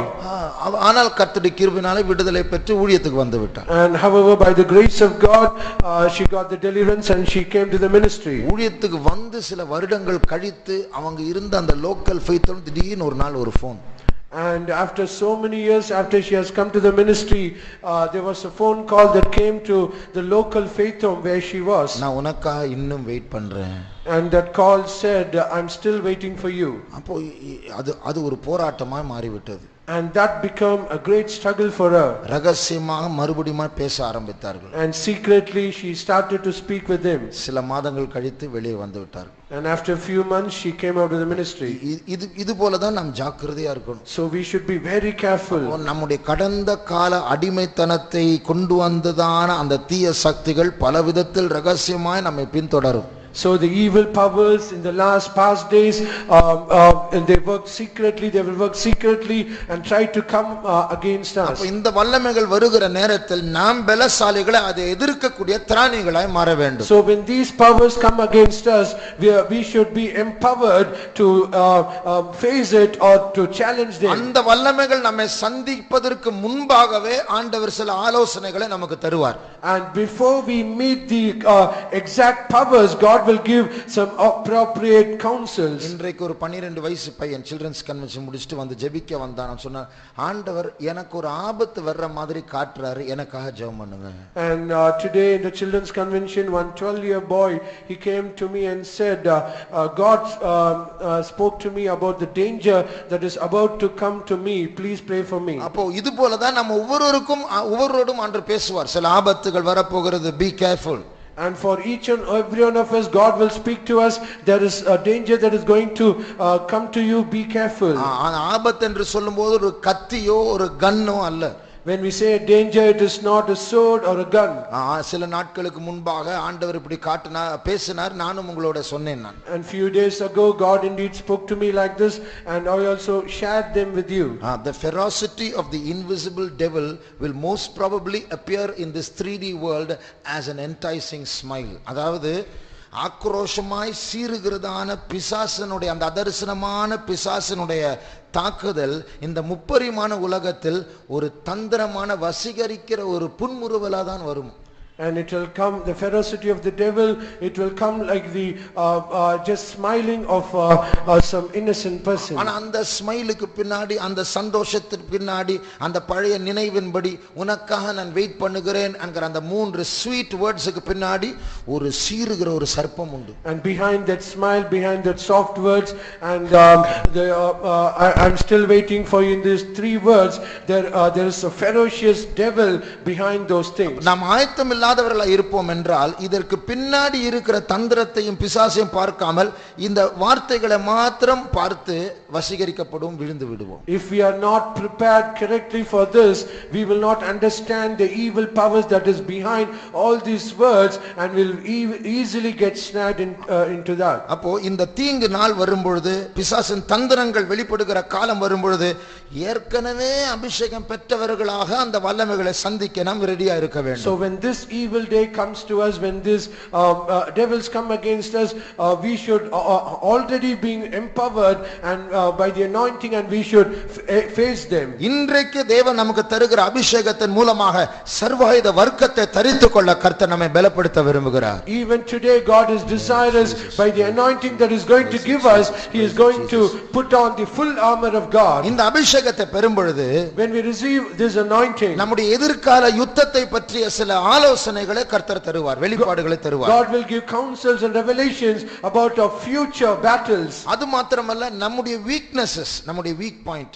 ஆனால் கர்த்தருடைய கிருபையினாலே விடுதலை பெற்று ஊழியத்துக்கு வந்து விட்டார். And however by the grace of God she got the deliverance and she came to the ministry. ஊழியத்துக்கு வந்து சில வருடங்கள் கழித்து அவங்க இருந்த அந்த லோக்கல் ஃபெய்த் திடீர்னு ஒரு நாள் ஒரு phone. And after so many years after she has come to the ministry, there was a phone call that came to the local faith home where she was. நான் உனக்காக இன்னும் வெயிட் பண்றேன். And that call said, I'm still waiting for you. அப்போ அது ஒரு போராட்டமா மாறிவிட்டது. And that became a great struggle for her. ரகசியமாக மறுபடியும் பேச ஆரம்பித்தார்கள். And secretly she started to speak with him. சில மாதங்கள் கழித்து வெளியே வந்து விட்டார். And after a few months she came out of the ministry. இது போல தான் நாம் ஜாக்கிரதையா இருக்கணும். So we should be very careful. நம்முடைய கடந்த கால அடிமைத்தனத்தை கொண்டு வந்ததான அந்த தீய சக்திகள் பல விதத்தில் ரகசியமாய் நம்மை பின்தொடரும். So the evil powers in the past days, and they will work secretly and try to come against us. அப்ப இந்த வல்லமைகள் வருகிற நேரத்தில் நாம் பலசாலிகளை அதை எதிர்க்கக்கூடிய திராணிகளாய் மாற வேண்டும். So when these powers come against us, we should be empowered to face it or to challenge them. அந்த வல்லமைகள் நம்மை சந்திப்பதற்கு முன்பாகவே ஆண்டவர் சில ஆலோசனைகளை நமக்கு தருவார். And before we meet the exact powers, God will give some appropriate counsels. இன்றைக்கு ஒரு 12 வயசு பையன் சில்ட்ரன்ஸ் கன்வென்ஷன் முடிச்சிட்டு வந்து ஜெபிக்க வந்தான். நான் சொன்னேன், ஆண்டவர் எனக்கு ஒரு ஆபத்து வர்ற மாதிரி காட்டுறாரு, எனக்காக ஜெபம் பண்ணுங்க. And today in the children's convention, one 12-year boy, he came to me and said, God spoke to me about the danger that is about to come to me. Please pray for me. அப்போ இது போல தான் நம்ம ஒவ்வொருவரோடும் ஆண்டவர் பேசுவார். சில ஆபத்துகள் வரப்போகிறது, be careful. And for each and every one of us, God will speak to us. There is a danger that is going to come to you. Be careful. ஆபத்து என்று சொல்லும்போது ஒரு கத்தியோ ஒரு கன்னோ அல்ல. When we say danger, it is not a sword or a gun. சில நாட்களுக்கு முன்பாக ஆண்டவர் இப்படி பேசினார், நானும் உங்களோட சொன்னேன். நான் And few days ago, God indeed spoke to me like this, and I also shared them with you. The ferocity of the invisible devil will most probably appear in this 3D world as an enticing smile. அதாவது ஆக்ரோஷமாய் சீறுகிறதான பிசாசனுடைய அந்த அதர்சனமான பிசாசனுடைய தாக்குதல் இந்த முப்பரிமாண உலகத்தில் ஒரு தந்திரமான வசீகரிக்கிற ஒரு புன்முறுவலா தான் வரும். And it will come, the ferocity of the devil, it will come like the just smiling of some innocent person. ஆனா அந்த ஸ்மைலுக்கு பின்னாடி, அந்த சந்தோஷத்துக்கு பின்னாடி, அந்த பழைய நினைவின்படி உனக்காக நான் வெயிட் பண்ணுகிறேன் என்கிற அந்த 3 ஸ்வீட் வேர்ட்ஸ்க்கு பின்னாடி ஒரு சீறுகிற ஒரு சர்ப்பம் உண்டு. And behind that smile, behind that soft words, and I'm still waiting for you in these 3 words, there is a ferocious devil behind those things. நாம் ஆயத்தம் இல்லாதவர்களாய் இருப்போம் என்றால் இதற்கு பின்னாடி இருக்கிற தந்திரத்தையும் பிசாசையும் பார்க்காமல் இந்த வார்த்தைகளை மாத்திரம் பார்த்து வசீகரிக்கப்படும், விழுந்து விடுவோம். If we are not prepared correctly for this, we will not understand the evil powers that is behind all these words, and will easily get snared into that. அப்போ இந்த தீங்கு நாள் வரும்பொழுது, பிசாசின் தந்திரங்கள் வெளிப்படுகிற காலம் வரும்பொழுது, ஏற்கனவே அபிஷேகம் பெற்றவர்களாக அந்த வல்லமைகளை சந்திக்க நாம் ரெடியா இருக்க வேண்டும். So when this evil day comes to us, when these devils come against us, we should already being empowered and by the anointing, and we should face them. இன்றைக்கு தேவன் நமக்கு தருகிற அபிஷேகத்தின் மூலமாக சர்வாயுத வர்க்கத்தை தரித்துக்கொள்ள கர்த்தர் நம்மை பலப்படுத்த விரும்புகிறார். Even today God is desirous, by the anointing that is going to give us, he is going to put on the full armor of God. இந்த அபிஷேகத்தை பெறும் பொழுது, when we receive this anointing, நம்முடைய எதிர்கால யுத்தத்தை பற்றிய சில ஆலோசனைகளை கர்த்தர் தருவார், வெளிப்பாடுகளை தருவார். God will give counsels and revelations about our future battles. அது மாத்திரமல்ல, நம்முடைய weaknesses, நம்முடைய weak point,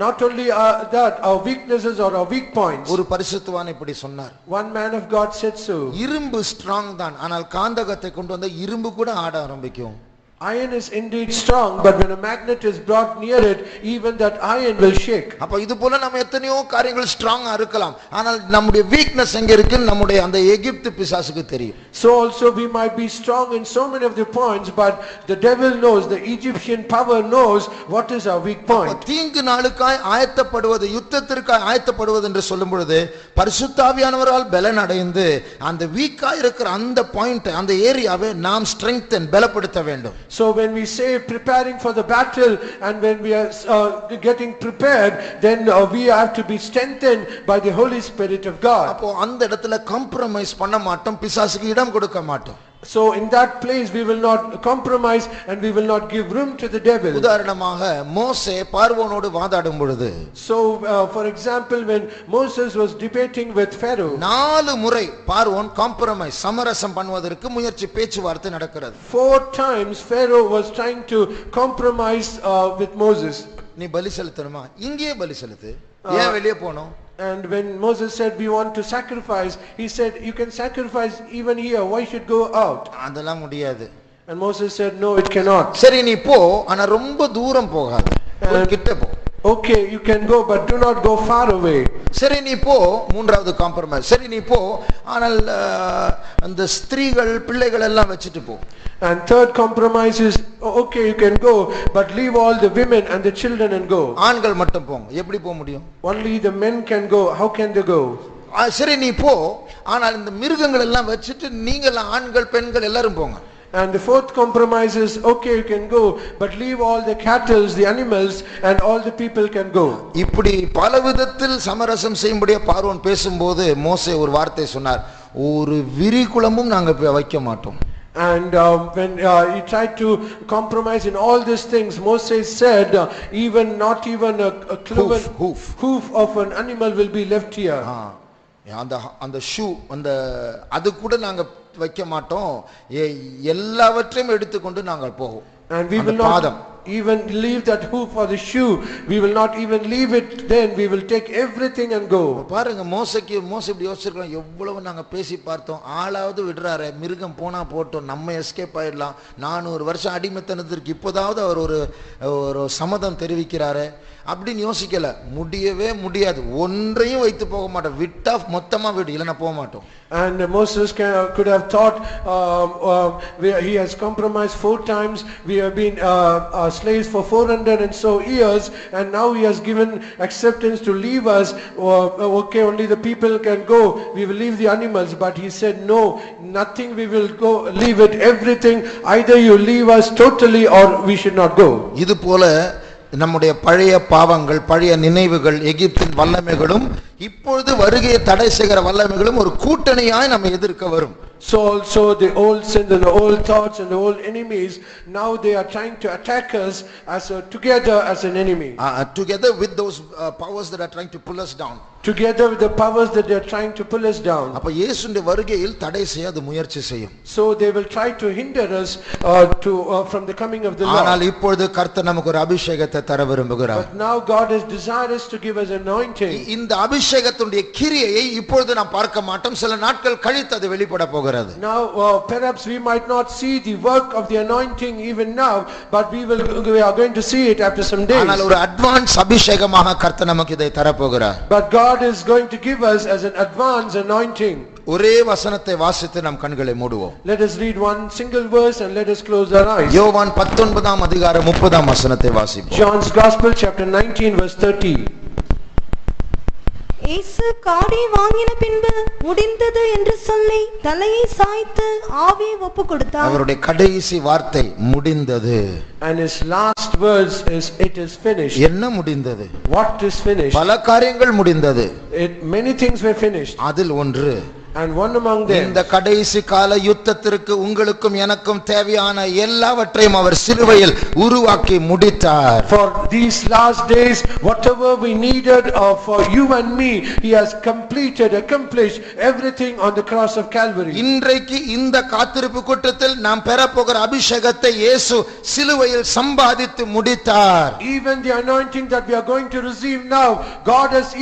not only that, our weaknesses or our weak points. ஒரு பரிசுத்தவான் இப்படி சொன்னார், one man of God said so. இரும்பு ஸ்ட்ராங் தான், ஆனால் காந்தகத்தை கொண்டு வந்த இரும்பு கூட ஆட ஆரம்பிக்கும். Iron is indeed strong, but when a magnet is brought near it, even that iron will shake. அப்ப இது போல நம்ம எத்தனையோ காரியங்கள் ஸ்ட்ராங்கா இருக்கலாம், ஆனால் நம்முடைய வீக்னஸ் எங்க இருக்கு நம்முடைய அந்த எகிப்து பிசாசுக்கு தெரியும். So also we might be strong in so many of the points, but the devil knows, the Egyptian power knows what is our weak point. தீங்கு நாளுக்காய் ஆயத்தப்படுவது, யுத்தத்திற்காய் ஆயத்தப்படுவது என்று சொல்லும் பொழுது பரிசுத்த ஆவியானவரால் பலன் அடைந்து அந்த வீக்கா இருக்கிற அந்த பாயிண்ட், அந்த ஏரியாவை நாம் ஸ்ட்ரெங்தன், பலப்படுத்த வேண்டும். So when we say preparing for the battle, and when we are getting prepared, then we have to be strengthened by the Holy Spirit of God. அப்போ அந்த இடத்துல காம்ப்ரமைஸ் பண்ண மாட்டோம், பிசாசுக்கு இடம் கொடுக்க மாட்டோம். So in that place we will not compromise, and we will not give room to the devil. உதாரணமாக மோசே பார்வோனோடு வாதாடும் பொழுது, so for example, when Moses was debating with Pharaoh, 4 முறை பார்வோன் காம்ப்ரமைஸ், சமரசம் பண்ணுவதற்கு முயற்சி, பேச்சுவார்த்தை நடக்கிறது. 4 times Pharaoh was trying to compromise with Moses. நீ பலி செலுத்தணுமா, இங்கேயே பலி செலுத்து, ஏன் வெளியே போணும்? And when Moses said we want to sacrifice, he said you can sacrifice even here, why should go out? அதெல்லாம் முடியாது. And Moses said no, it cannot. சரி நீ போ, ஆனா ரொம்ப தூரம் போகாத, கிட்ட போ. Okay, you can go, but do not go far away. சரி நீ போ, மூன்றாவது காம்ப்ரமைஸ். சரி நீ போ, ஆனால் அந்த ஸ்திரீகள் பிள்ளைகள் எல்லாம் வச்சிட்டு போ. And third compromise is okay, you can go, but leave all the women and the children and go. ஆண்கள் மட்டும் போங்க. எப்படி போக முடியும்? Only the men can go. How can they go? சரி நீ போ, ஆனால் இந்த மிருகங்கள் எல்லாம் வச்சிட்டு நீங்க ஆண்கள் பெண்கள் எல்லாரும் போங்க. And the fourth compromise is okay, you can go, but leave all the cattle, the animals, and all the people can go. இப்படி பல விதத்தில் சமரசம் செய்யும்படியா பார்வோன் பேசும்போது மோசே ஒரு வார்த்தை சொன்னார், ஒரு விரிகுளமும் நாங்க வைக்க மாட்டோம். And when he tried to compromise in all these things, Moses said, even not even a cloven hoof of an animal will be left here. அந்த அந்த ஷூ அந்த அது கூட நாங்க வைக்க மாட்டோம், எல்லாவற்றையும் எடுத்துக்கொண்டு நாங்கள் போவோம். And we will not even leave that hoof or the shoe, we will not even leave it, then we will take everything and go. பாருங்க மோசே இப்படி யோசிச்சிருக்கலாம், எவ்வளவு நாங்க பேசி பார்த்தோம், ஆளாவது விடுறாரு, மிருகம் போனா போட்டோம், நம்ம எஸ்கேப் ஆயிடலாம், 400 வருஷம் அடிமைத்தனத்திற்கு இப்போதாவது அவர் ஒரு சம்மதம் தெரிவிக்கிறாரு அப்படின்னு யோசிக்கல. முடியவே முடியாது, ஒன்றையும் வைத்து போக மாட்டோம், விட்டா மொத்தமா விடு, இல்லைன்னா போக மாட்டோம். And Moses could have thought, he has compromised 4 times, we have been slaves for 400 and so years, and now he has given acceptance to leave us. Okay, only the people can go, we will leave the animals. But he said, no, nothing, we will go, leave it, everything, either you leave us totally or we should not go. இது போல நம்முடைய பழைய பாவங்கள், பழைய நினைவுகள், எகிப்தின் வல்லமைகளும் இப்பொழுது வருகையை தடை செய்கிற வல்லமைகளும் ஒரு கூட்டணியாய் நம்ம எதிர்க்க வரும். So also the old sins and the old thoughts and the old enemies, now they are trying to attack us together as an enemy. Together with those powers that are trying to pull us down. Together with the powers that they are trying to pull us down. அப்ப இயேசுவின் வருகையில் தடை செய்ய அது முயற்சி செய்யும். So they will try to hinder us from the coming of the Lord. ஆனால் இப்பொழுது கர்த்தர் நமக்கு ஒரு அபிஷேகத்தை தர விரும்புகிறார். But now God is desirous to give us anointing. இந்த அபிஷேகத்துடைய கிரியையை இப்பொழுது நாம் பார்க்க மாட்டோம், சில நாட்கள் கழித்து அது வெளிப்பட போகிறது. Now perhaps we might not see the work of the anointing even now, but we are going to see it after some days. ஆனால் ஒரு அட்வான்ஸ் அபிஷேகமாக கர்த்தர் நமக்கு இதை தர போகிறார். But God is going to give us as an advance anointing. ஒரே வசனத்தை வாசித்து நாம் கண்களை மூடுவோம். Let us read one single verse and let us close our eyes. யோவான் 19 அதிகாரம் 30 வசனத்தை வாசிப்போம். John's Gospel chapter 19 verse 30. இயேசு காடி வாங்கின பின்பு முடிந்தது என்று சொல்லி தலையை சாய்த்து ஆவியை ஒப்புக்கொடுத்தார். அவருடைய கடைசி வார்த்தை முடிந்தது. And his last words is, it is finished. என்ன முடிந்தது? What is finished? பல காரியங்கள் முடிந்தது. Many things were finished. அதில் ஒன்று, and one among them, இந்த கடைசி கால யுத்தத்திற்கு உங்களுக்கும் எனக்கும் தேவையான எல்லாவற்றையும் அவர் சிலுவையில் உருவாக்கி முடித்தார். For these last days, whatever we needed for you and me, he has accomplished everything on the cross of Calvary. இன்றைக்கு இந்த காத்திருப்பு கூட்டத்தில் நாம் பெறப்போகிற அபிஷேகத்தை இயேசு சிலுவையில் சம்பாதித்து முடித்தார். Even the anointing that we are going to receive now, God has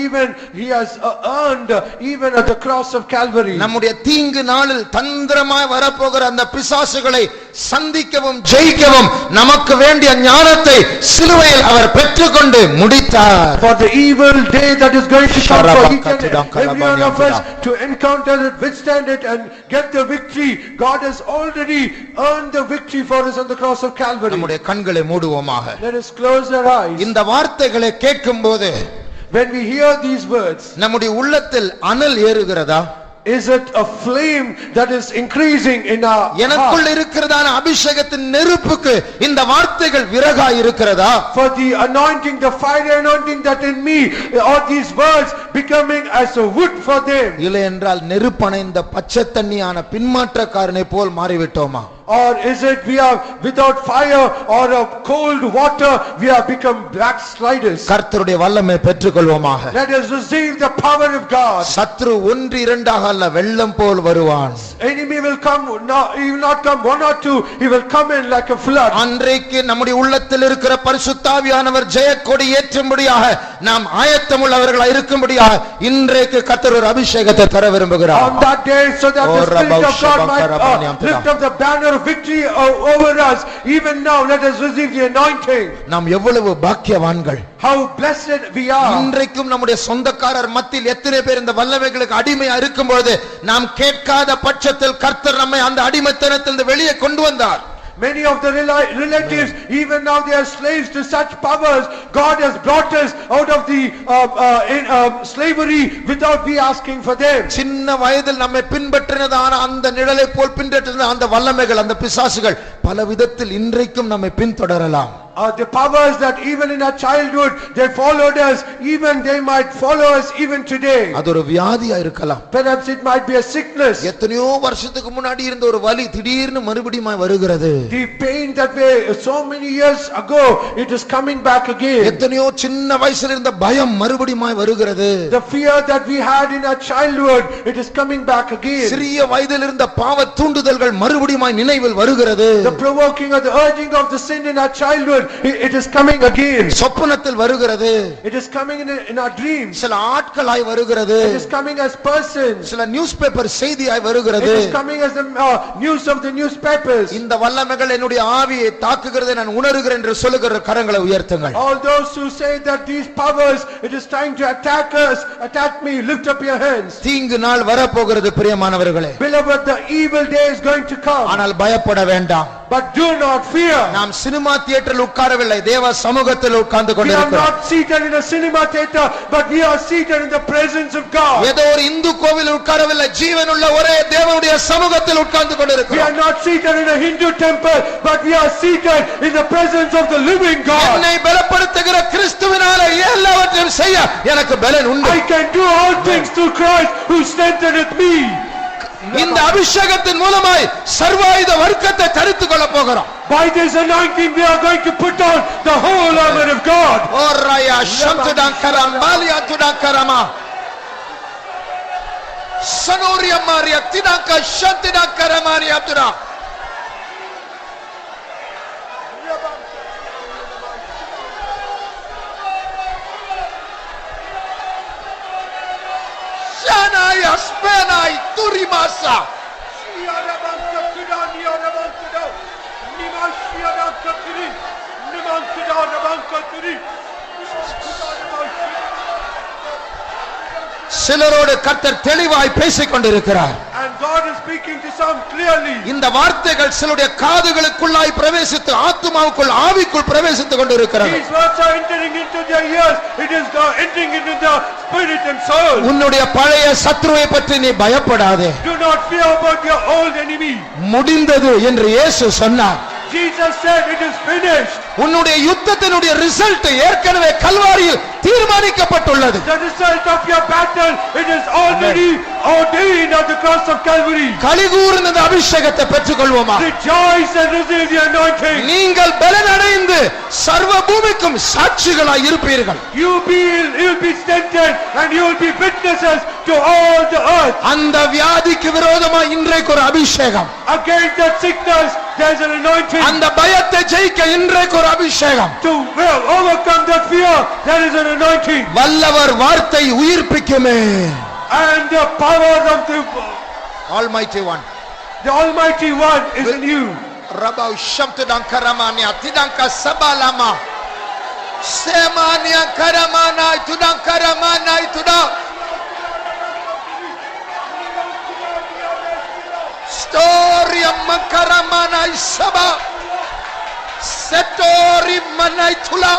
earned even at the cross of Calvary. நம்முடைய தீங்கு நாளில் தந்திரமாய் வரப்போகிற அந்த பிசாசுகளை சந்திக்கவும் ஜெயிக்கவும் நமக்கு வேண்டிய ஞானத்தை சிலுவையில் அவர் பெற்றுக்கொண்டு முடித்தார். For the evil day that is going to come for each and every one of us to encounter it, withstand it and get the victory, God has already earned the victory for us on the cross of Calvary. நம்முடைய கண்களை மூடுவோமாக. Let us close our eyes. இந்த வார்த்தைகளை கேட்கும்போது, when we hear these words, நம்முடைய உள்ளத்தில் அனல் ஏறுகிறதா? Is it a flame that is increasing in our heart? எனக்குள் இருக்கிறதான அபிஷேகத்தின் நெருப்புக்கு இந்த வார்த்தைகள் விறகாய் இருக்கிறதா? For the anointing, the fire anointing that in me, are these words becoming as a wood for them? இல்லை என்றால் நெருப்பணைந்த பச்சை தண்ணியான பின்மாற்றக்காரனை போல் மாறிவிட்டோமா? Or is it we are without fire or of cold water, we have become backsliders? கர்த்தருடைய வல்லமை பெற்றுக்கொள்வோமாக. Let us receive the power of God. சத்ரு ஒன்று இரண்டாக அல்ல, வெள்ளம் போல் வருவான். Enemy will come, he will not come one or two, he will come in like a flood. அன்றைக்கு நம்முடைய உள்ளத்தில் இருக்கிற பரிசுத்த ஆவியானவர் ஜெயக்கொடி ஏற்றும்படியாக நாம் ஆயத்தமுள்ளவர்களாய் இருக்கும்படியாக இன்றைக்கு கர்த்தர் ஒரு அபிஷேகத்தை தர விரும்புகிறார். On that day, so that the Spirit of God might lift up the banner of victory over us. Even now, let us receive the anointing. நாம் எவ்வளவு பாக்கியவான்கள். How blessed we are. இன்றைக்கும் நம்முடைய சொந்தக்காரர் மத்தியில் எத்தனை பேர் இந்த வல்லமைகளுக்கு அடிமையா இருக்கும்போது நாம் கேட்காத பட்சத்தில் கர்த்தர் நம்மை அந்த அடிமைத்தனத்திலிருந்து வெளியே கொண்டு வந்தார். Many of the relatives, even now they are slaves to such powers. God has brought us out of the slavery without we asking for them. சின்ன வயதில் நம்மை பின்பற்றினதான அந்த நிழலை போல் பின்பற்றின அந்த வல்லமைகள், அந்த பிசாசுகள் பல விதத்தில் இன்றைக்கும் நம்மை பின்தொடரலாம். The powers that even in our childhood they followed us, even they might follow us even today. அது ஒரு வியாதியா இருக்கலாம். Perhaps it might be a sickness. எத்தனையோ வருஷத்துக்கு முன்னாடி இருந்த ஒரு வலி திடீர்னு மறுபடியும் வருகிறது. The pain that we so many years ago, it is coming back again. எத்தனையோ சின்ன வயசுல இருந்த பயம் மறுபடியும் வருகிறது. The fear that we had in our childhood, it is coming back again. சிறிய வயதில் இருந்த பாவ தூண்டுதல்கள் மறுபடியும் நினைவில் வருகிறது. The provoking or the urging of the sin in our childhood, it is coming again. சொப்பனத்தில் வருகிறது. It is coming in our dreams. சில ஆட்களாய் வருகிறது. It is coming as persons. சில நியூஸ் பேப்பர் செய்தியாய் வருகிறது. It is coming as the news of the newspapers. இந்த வல்லமைகள் என்னுடைய ஆவியை தாக்குகிறதை நான் உணர்கிறேன் என்று சொல்லுகிற கரங்களை உயர்த்துங்கள். All those who say that these powers, it is trying to attack us, attack me, lift up your hands. தீங்கு நாள் வரப்போகிறது பிரியமானவர்களே. Beloved, the evil day is going to come. ஆனால் பயப்பட வேண்டாம். But do not fear. நாம் cinema தியேட்டரில் உட்காரவில்லை, தேவ சமூகத்தில் உட்கார்ந்து We are கொண்டிருக்கிறோம். not seated in a cinema theater, but we are seated in the presence of God. ஏதோ ஒரு இந்து கோவிலில் உட்காரவில்லை, ஜீவனுள்ள ஒரே தேவனுடைய சமூகத்தில் உட்கார்ந்து We கொண்டிருக்கிறோம். are not seated in a Hindu temple, but we are seated in the presence of the living God. என்னை பலப்படுத்துகிற கிறிஸ்துவினாலே எல்லாவற்றையும் செய்ய எனக்கு பலன் உண்டு. I can do all things through Christ who strengtheneth me. இந்த அபிஷேகத்தின் மூலமாய் சர்வாயுத வர்க்கத்தை தரித்துக் கொள்ள போகிறோம். By this anointing we are going to put on the whole armor of God. ஓராயா சம்துடாங்கரம் Ballia துடாங்கரமா சனோரியா மாரியா திடாங்க சந்திடாங்கரமாரியா துடா Shanaya spenai turimasa சிலரோடு கர்த்தர் தெளிவாய் பேசிக் கொண்டிருக்கிறார். And God is speaking to some clearly. இந்த வார்த்தைகள் சிலருடைய காதுகளுக்குள்ளாய் பிரவேசித்து ஆத்துமாவுக்குள் ஆவிக்குள் பிரவேசித்துக் கொண்டிருக்கிறது. These words are entering into their ears. It is entering into the spirit and soul. உன்னுடைய பழைய சத்ருவை பற்றி நீ பயப்படாதே. Do not fear about your old enemy. முடிந்தது என்று இயேசு சொன்னார். Jesus said it is finished. உன்னுடைய யுத்தத்தினுடைய ரிசல்ட் ஏற்கனவே கல்வாரியில் தீர்மானிக்கப்பட்டுள்ளது. The result of your battle, it is already ordained at the cross of Calvary. கலிகூர்ந்த இந்த அபிஷேகத்தை பெற்றுக்கொள்வோமா? Rejoice and receive the anointing. நீங்கள் பலனடைந்து சர்வ பூமிக்கும் சாட்சிகளாய் இருப்பீர்கள். You will be strengthened and you will be witnesses to all the earth. அந்த வியாதிக்கு விரோதமாய் இன்றைக்கு ஒரு அபிஷேகம். Against that sickness, there is an anointing. அந்த பயத்தை ஜெயிக்க இன்றைக்கு ஒரு அபிஷேகம். To overcome that fear, there is an anointing. வல்லவர் வார்த்தை உயிர்ப்பிக்குமே. And the power of the Almighty One. Almighty One is in you. Rabau shamtudankaramania tidanka sabalama semania karamana tudankaramana tuda story makaramana saba setori manai tula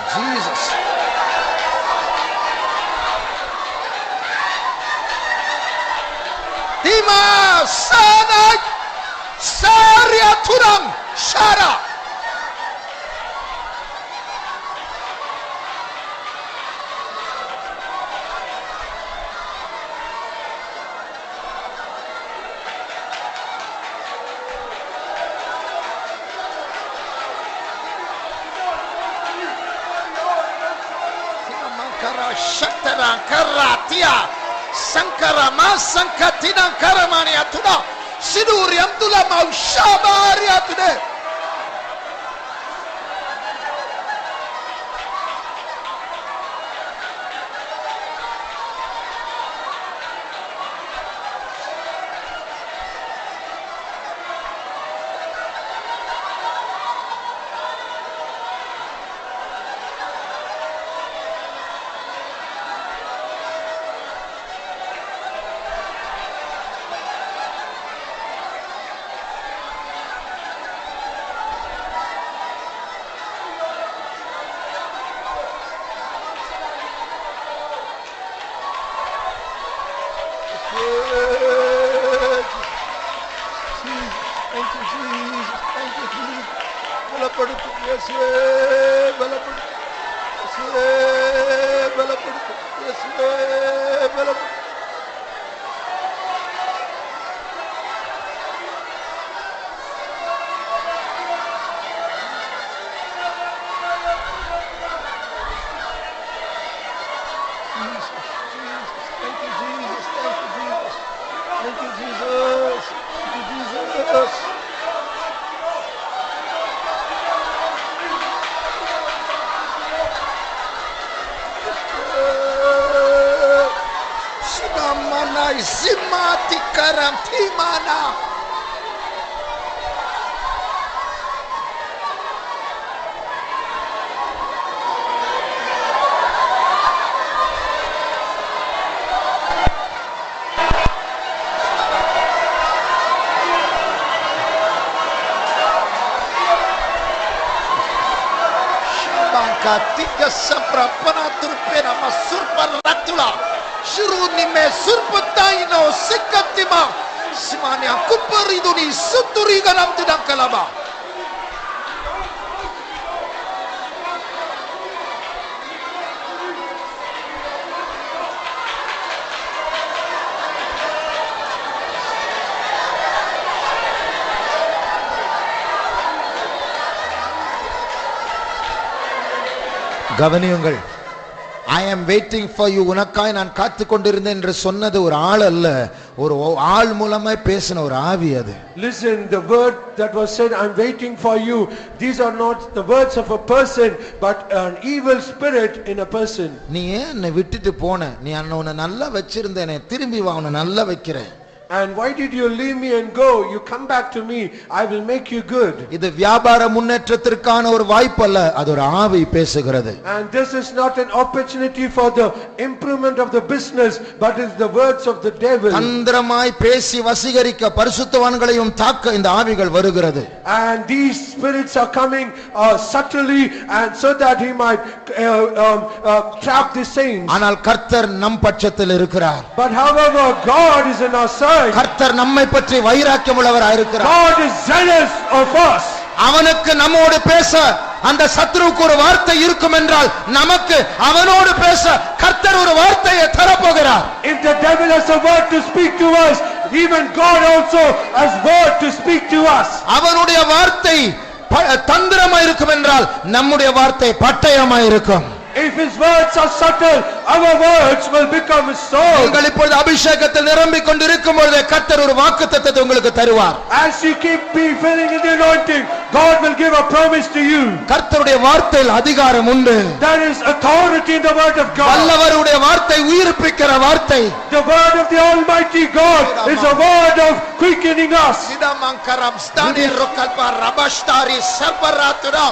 Jesus. Dima sana saria turam shara. Shatara karatia sankara ma sankatina karamani atuna siduri amdula maushabari atune Thank you, Jesus. Thank you, Jesus. பலப்படுத்து இயேசுவே, பலப்படுத்து இயேசுவே, பலப்படுத்து இயேசுவே, பலப்படுத்து. Zimati karam timana. Shibanka tiga saprapana turpena masurpa ratula. Shuruni me surpataino sikatima simania kupariduni suturi galam tidang kalaba. கவனியுங்கள். I am waiting for you. உனக்காய் நான் காத்து கொண்டிருந்தேன் என்று சொன்னது ஒரு ஆள் அல்ல, ஒரு ஆள் மூலமாய் பேசின ஒரு ஆவி அது. Listen, the word that was said, I'm waiting for you, these are not the words of a person but an evil spirit in a person. நீ ஏன் என்னை விட்டுட்டு போன? நீ உன்னை நல்லா வச்சிருந்தேனே, திரும்பி வா, உன்னை நல்லா வைக்கிறேன். And why did you leave me and go? You come back to me, I will make you good. இது வியாபார முன்னேற்றத்திற்கான ஒரு வாய்ப்பு அல்ல, அது ஒரு ஆவி பேசுகிறது. And this is not an opportunity for the improvement of the business, but it's the words of the devil. தந்திரமாய் பேசி வசீகரிக்க பரிசுத்தவான்களையும் தாக்க இந்த ஆவிகள் வருகிறது. And these spirits are coming subtly and so that he might trap the saints. ஆனால் கர்த்தர் நம் பட்சத்தில் இருக்கிறார். But however, God is in our side. கர்த்தர் நம்மை பற்றி வைராக்கியம் உள்ளவராய் இருக்கிறார். God is zealous of us. அவனுக்கு நம்மோடு பேச அந்த சத்ருவுக்கு ஒரு வார்த்தை இருக்கும் என்றால் நமக்கு அவனோடு பேச கர்த்தர் ஒரு வார்த்தையை தரப்போகிறார். If the devil has a word to speak to us, even God also has word to speak to us. அவனுடைய வார்த்தை தந்திரமாய் இருக்கும் என்றால் நம்முடைய வார்த்தை பட்டயமாய் இருக்கும். If his words are subtle, our words will become a sword. நீங்கள் இப்பொழுது அபிஷேகத்தில் நிரம்பிக் கொண்டிருக்கும் பொழுது கர்த்தர் ஒரு வாக்குத்தத்தத்தை உங்களுக்கு தருவார். As you keep filling in the anointing, God will give a promise to you. கர்த்தருடைய வார்த்தையில் அதிகாரம் உண்டு. There is authority in the word of God. வல்லவருடைய வார்த்தை உயிர்ப்பிக்கிற வார்த்தை. The word of the Almighty God is a word of quickening us. சிதமங்கரம் ஸ்தானி ரோகல்பா ரபஷ்டாரி சல்பராத்துரா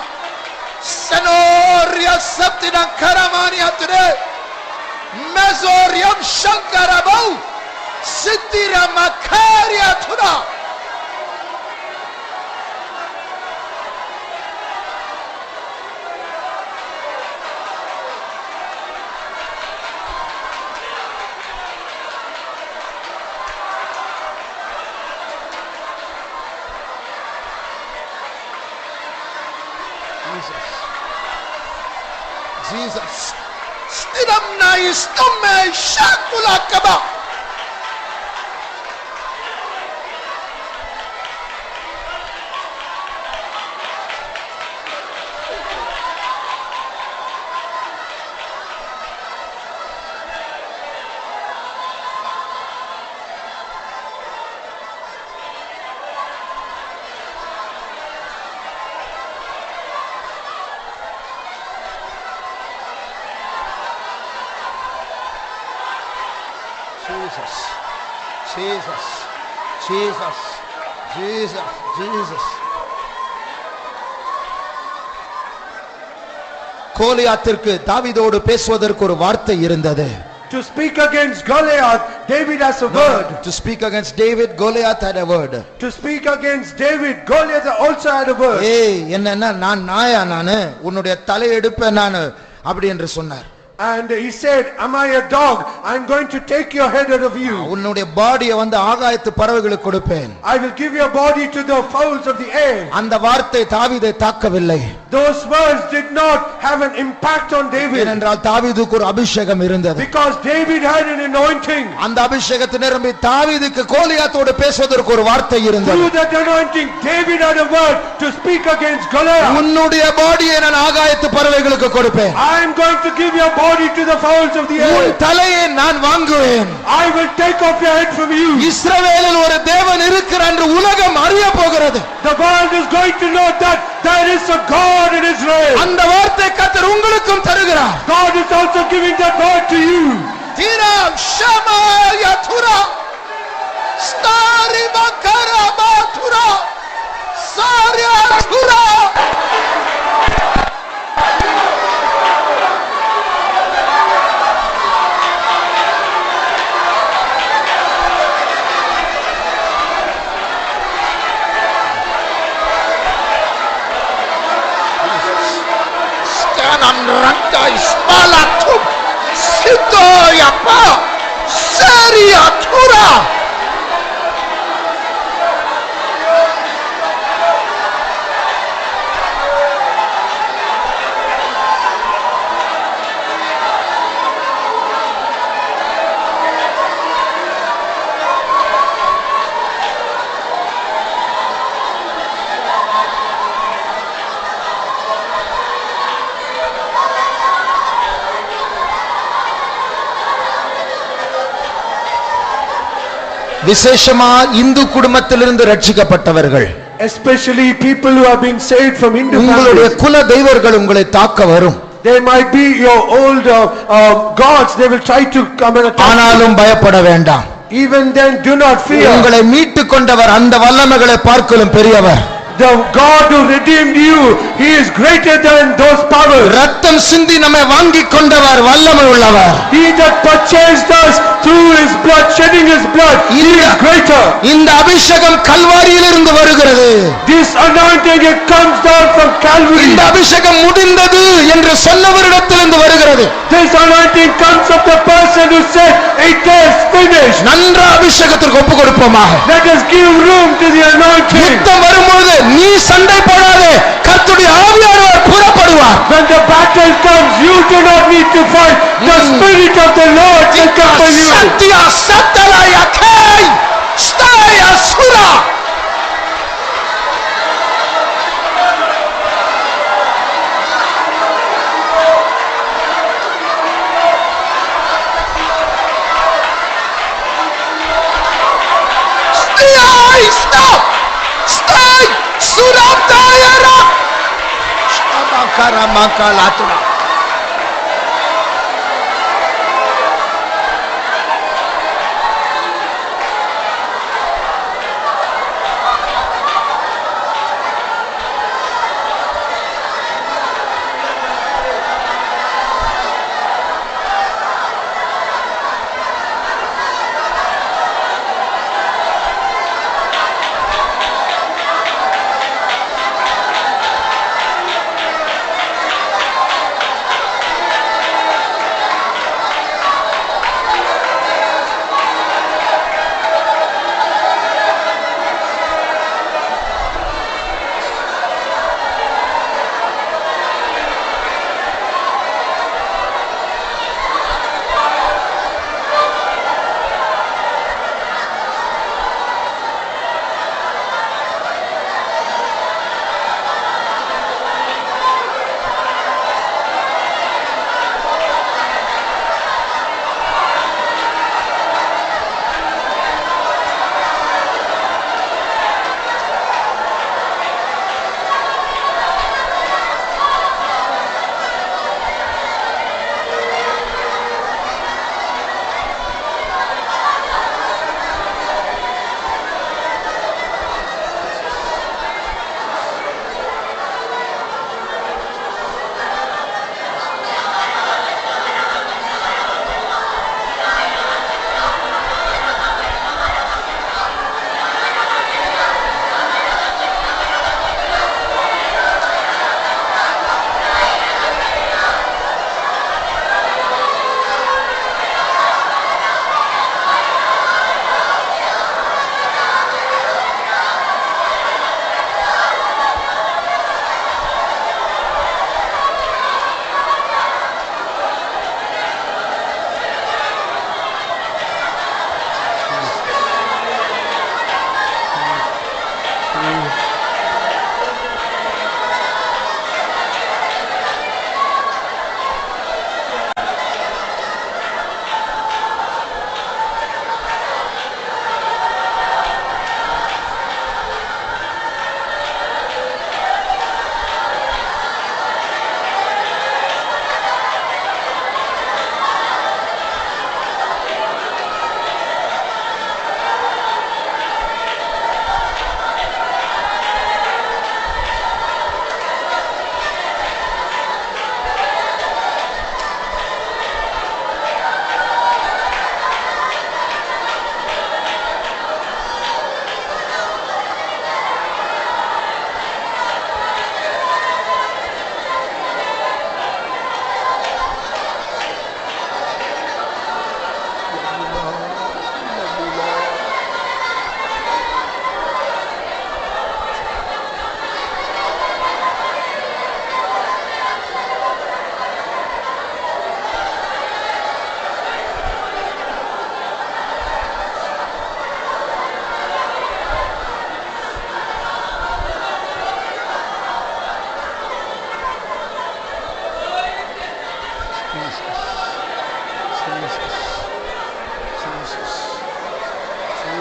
Sanoria Saptina Karamania today. Mezoriam Shankarabau Sitira Makaria Tuda. Jesus. Stiram na istume shakula kaba. Jesus, Jesus, Jesus, Jesus, Jesus. கோலியாத்திற்கு தாவீதோடு பேசுவதற்கு ஒரு வார்த்தை இருந்தது. To speak against Goliath, David has a word. To speak against David, Goliath had a word. To speak against David, Goliath also had a word. ஏய் என்னன்னா நான் நாயா நானு உன்னுடைய தலை எடுப்பேன் நானு அப்படி என்று சொன்னார். And he said, am I a dog? I'm going to take your head out of you. உன்னுடைய பாடியை வந்து ஆகாயத்து பறவைகளுக்கு கொடுப்பேன். I will give your body to the fowls of the air. அந்த வார்த்தை தாவீதை தாக்கவில்லை. Those words did not have an impact on David. ஏனென்றால் தாவீதுக்கு ஒரு அபிஷேகம் இருந்தது. Because David had an anointing. அந்த அபிஷேகத்தை நிரம்பி தாவீதுக்கு கோலியாத்தோடு பேசுவதற்கு ஒரு வார்த்தை இருந்தது. Through that anointing, David had a word to speak against Goliath. உன்னுடைய பாடியை நான் ஆகாயத்து பறவைகளுக்கு கொடுப்பேன். I am going to give your body to the fowls of the air. உன் தலையை நான் வாங்குவேன். I will take off your head from you. இஸ்ரவேலில் ஒரு தேவன் இருக்கிறார் என்று உலகம் அறிய போகிறது. The world is going to know that there is a God in Israel. அந்த வார்த்தை கர்த்தர் உங்களுக்கும் தருகிறார். God is also giving that word to you. தீரம் ஷமாயா துரா ஸ்டாரி பக்கரமா துரா சாரியா Tura Ranta ispalatum sito yapa seriatura விசேஷமா இந்து குடும்பத்திலிருந்து ரட்சிக்கப்பட்டவர்கள், especially people who are being saved from Hindu உங்களுடைய families. குல தெய்வங்கள் உங்களை தாக்க வரும். They might be your old gods. They will try to come and attack. ஆனாலும் பயப்பட வேண்டாம். Even then, do not fear. உங்களை மீட்டுக் கொண்டவர் அந்த வல்லமைகளை பார்க்கலும் பெரியவர். The God who redeemed you, He is greater than those powers. ரத்தம் சிந்தி நம்மை வாங்கிக் கொண்டவர் வல்லமை உள்ளவர். He that purchased us through His blood, shedding His blood, He is greater. இந்த அபிஷேகம் கல்வாரியிலிருந்து வருகிறது. This anointing, it comes down from Calvary. இந்த அபிஷேகம் முடிந்தது என்று சொன்னவரிடத்திலிருந்து வருகிறது. This anointing comes from the person who said, it is finished. நன்ற அபிஷேகத்திற்கு ஒப்பு கொடுப்போமாக. Let us give room to the anointing. யுத்தம் வரும்போது நீ சண்டை போடாதே, கர்த்தருடைய ஆவியானவர் புறப்படுவார். When the battle comes, you do not need to fight. The Spirit of the Lord will compel you. Sathya சத்தலாயா கை ஸ்டாயா சுரா stop stay suratayara shabakara makalatra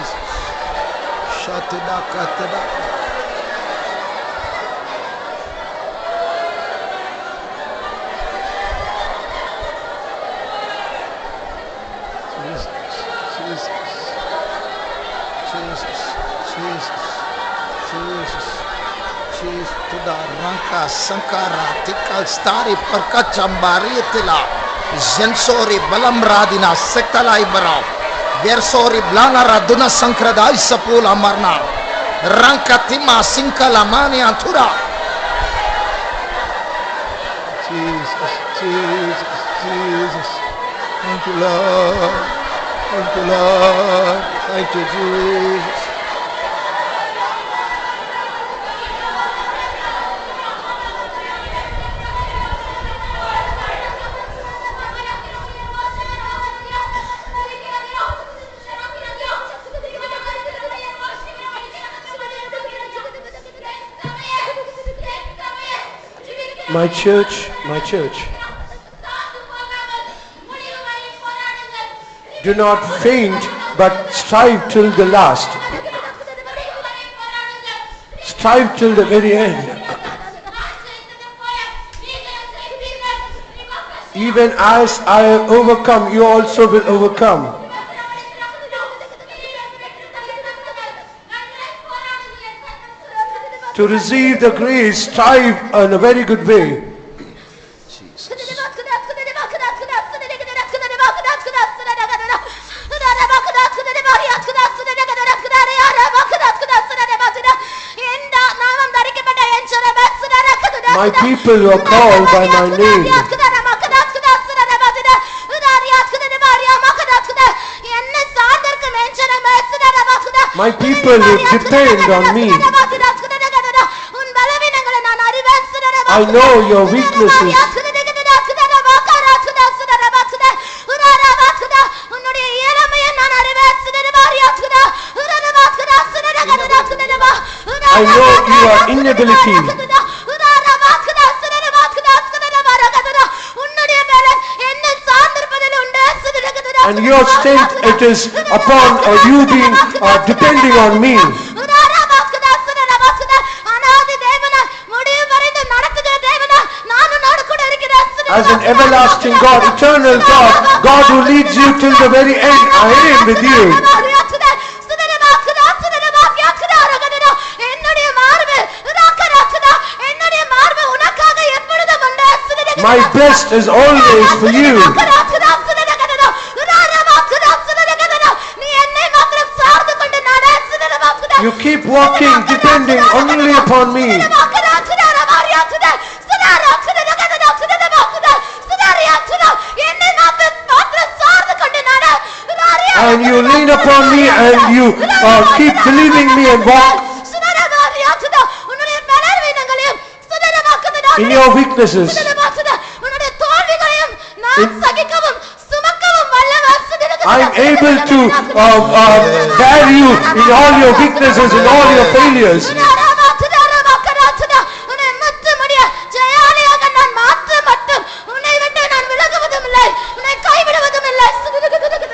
Jesus. Shatida katida. Rangka Sankara Tikal Stari Perka Chambari Tila Zensori Balam Radina Sektalai Barau Versori Blana Raduna Sankrada Isapul Amarna Rangka Tima Sinkalamani Antura. Jesus, Jesus, Jesus. Thank you, Lord. Thank you, Lord. Thank you, Jesus. My church, do not faint, but strive till the last. Strive till the very end. Even as I have overcome, you also will overcome. To receive the grace, strive in a very good way. My people who are called by my name. My people who depend on me. I know your weaknesses. I know your inability. And your strength, it is upon you being depending on me. As an everlasting God, eternal God, God who leads you till the very end, I am with you. My best is always for you. You keep walking, depending only upon me. And you lean upon me and you keep believing me and walk in your weaknesses. I am able to bear you in all your weaknesses, in all your failures.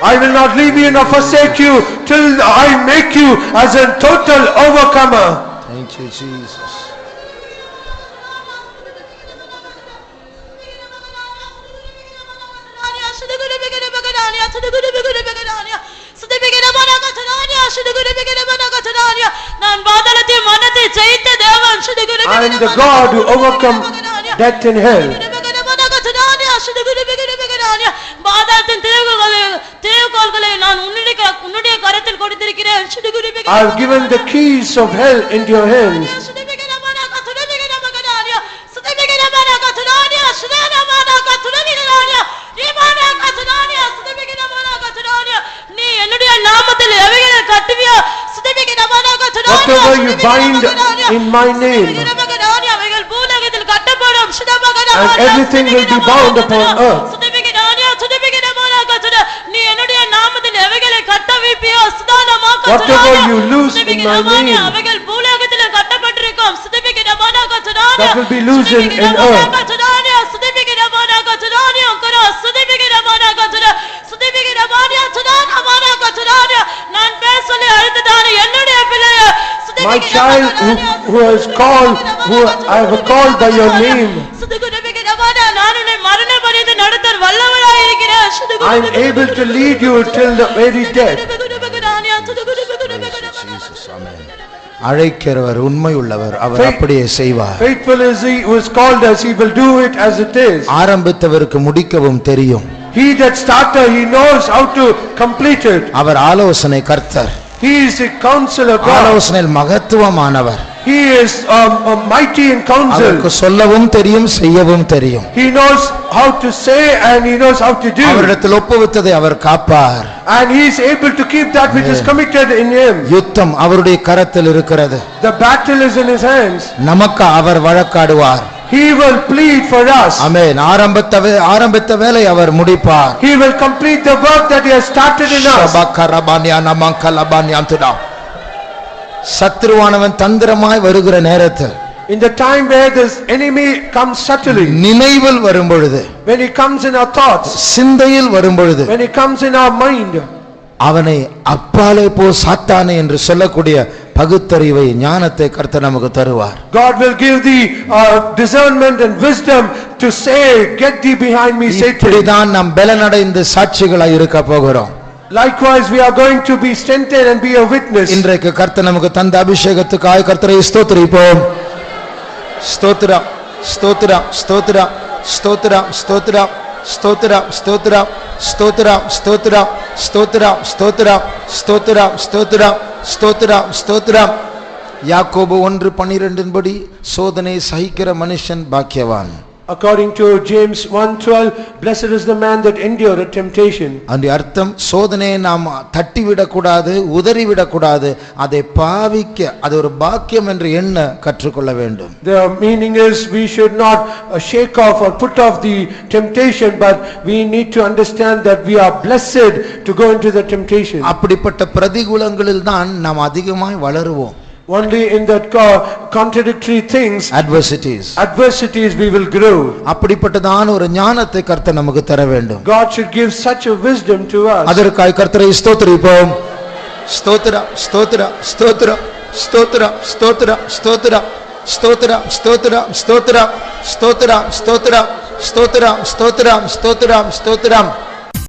I will not leave you nor forsake you till I make you as a total overcomer. Thank you, Jesus. I am the God who overcome death in hell. I have given the keys of hell into your hands. Whatever you bind in my name, and everything will be bound upon earth. Whatever you loose in my name, that will be loosened in earth. child who has called, who I have called by your name. I am able to lead you till the very death. Jesus, amen. அழைக்கிறவர் உண்மை உள்ளவர், அவர் அப்படியே செய்வார். Faithful is he who is called us, he will do it as it is. ஆரம்பித்தவருக்கு முடிக்கவும் தெரியும். He that started, he knows how to complete it. அவர் ஆலோசனை கர்த்தர். He is a counselor God. ஆலோசனையில் மகத்துவமானவர். He is mighty in counsel. அவருக்கு சொல்லவும் தெரியும், செய்யவும் தெரியும். He knows how to say and he knows how to do. அவரிடத்தில் ஒப்புவித்ததை அவர் காப்பார். And he is able to keep that which is committed in him. யுத்தம் அவருடைய கரத்தில் இருக்கிறது. The battle is in his hands. நமக்கு அவர் வழக்காடுவார். He will plead for us. ஆமென். ஆரம்பித்த வேலை அவர் முடிப்பார். He will complete the work that he has started in us. சத்ருவானவன் தந்திரமாய் வருகிற நேரத்தில், In the time where this enemy comes subtly, நினைவில் வரும் பொழுது, when he comes in our thoughts, சிந்தையில் வரும் பொழுது, when he comes in our mind, அவனை அப்பாலே போ சாத்தானே என்று சொல்லக்கூடிய பகுத்தறிவை, ஞானத்தை கர்த்தர் நமக்கு தருவார். God will give the discernment and wisdom to say, get thee behind me, Satan. இப்படிதான் நாம் பலனடைந்து சாட்சிகளாய் இருக்க போகிறோம். Likewise we are going to be strengthened and be a witness. இன்றைக்கு கர்த்தர் நமக்கு தந்த அபிஷேகத்துக்காக கர்த்தரை ஸ்தோத்திரிப்போம். ஸ்தோத்திரம், ஸ்தோத்திரம், ஸ்தோத்திரம், ஸ்தோத்திரம், ஸ்தோத்திரம், ஸ்தோத்திரம், ஸ்தோத்திரம், ஸ்தோத்திரம், ஸ்தோத்திரம், ஸ்தோத்திரம், ஸ்தோத்திரம், ஸ்தோத்திரம், ஸ்தோத்திரம், ஸ்தோத்திரம், ஸ்தோத்திரம். யாக்கோபு 1:12 படி சோதனை சகிக்கிற மனுஷன் பாக்கியவான். According to James 1:12, blessed is the man that endureth temptation. அந்த அர்த்தம், சோதனையை நாம் தட்டிவிடக் கூடாது, உதறிவிடக் கூடாது, அதை பாவிக்க, அது ஒரு பாக்கியம் என்று எண்ண கற்றுக்கொள்ள வேண்டும். The meaning is we should not shake off or put off the temptation, but we need to understand that we are blessed to go into the temptation. அப்படிப்பட்ட பிரதிகூலங்களில் தான் நாம் அதிகமாய் வளருவோம். Only in that contradictory things, adversities we will grow. அப்படிப்பட்டதான ஒரு ஞானத்தை கர்த்தர் நமக்கு தர வேண்டும். God should give such a wisdom to us. அதற்காக கர்த்தரை ஸ்தோத்திரிப்போம். ஸ்தோத்திரம், ஸ்தோத்திரம், ஸ்தோத்திரம், ஸ்தோத்திரம், ஸ்தோத்திரம், ஸ்தோத்திரம், ஸ்தோத்திரம், ஸ்தோத்திரம், ஸ்தோத்திரம், ஸ்தோத்திரம், ஸ்தோத்திரம், ஸ்தோத்திரம், ஸ்தோத்திரம், ஸ்தோத்திரம், ஸ்தோத்திரம்.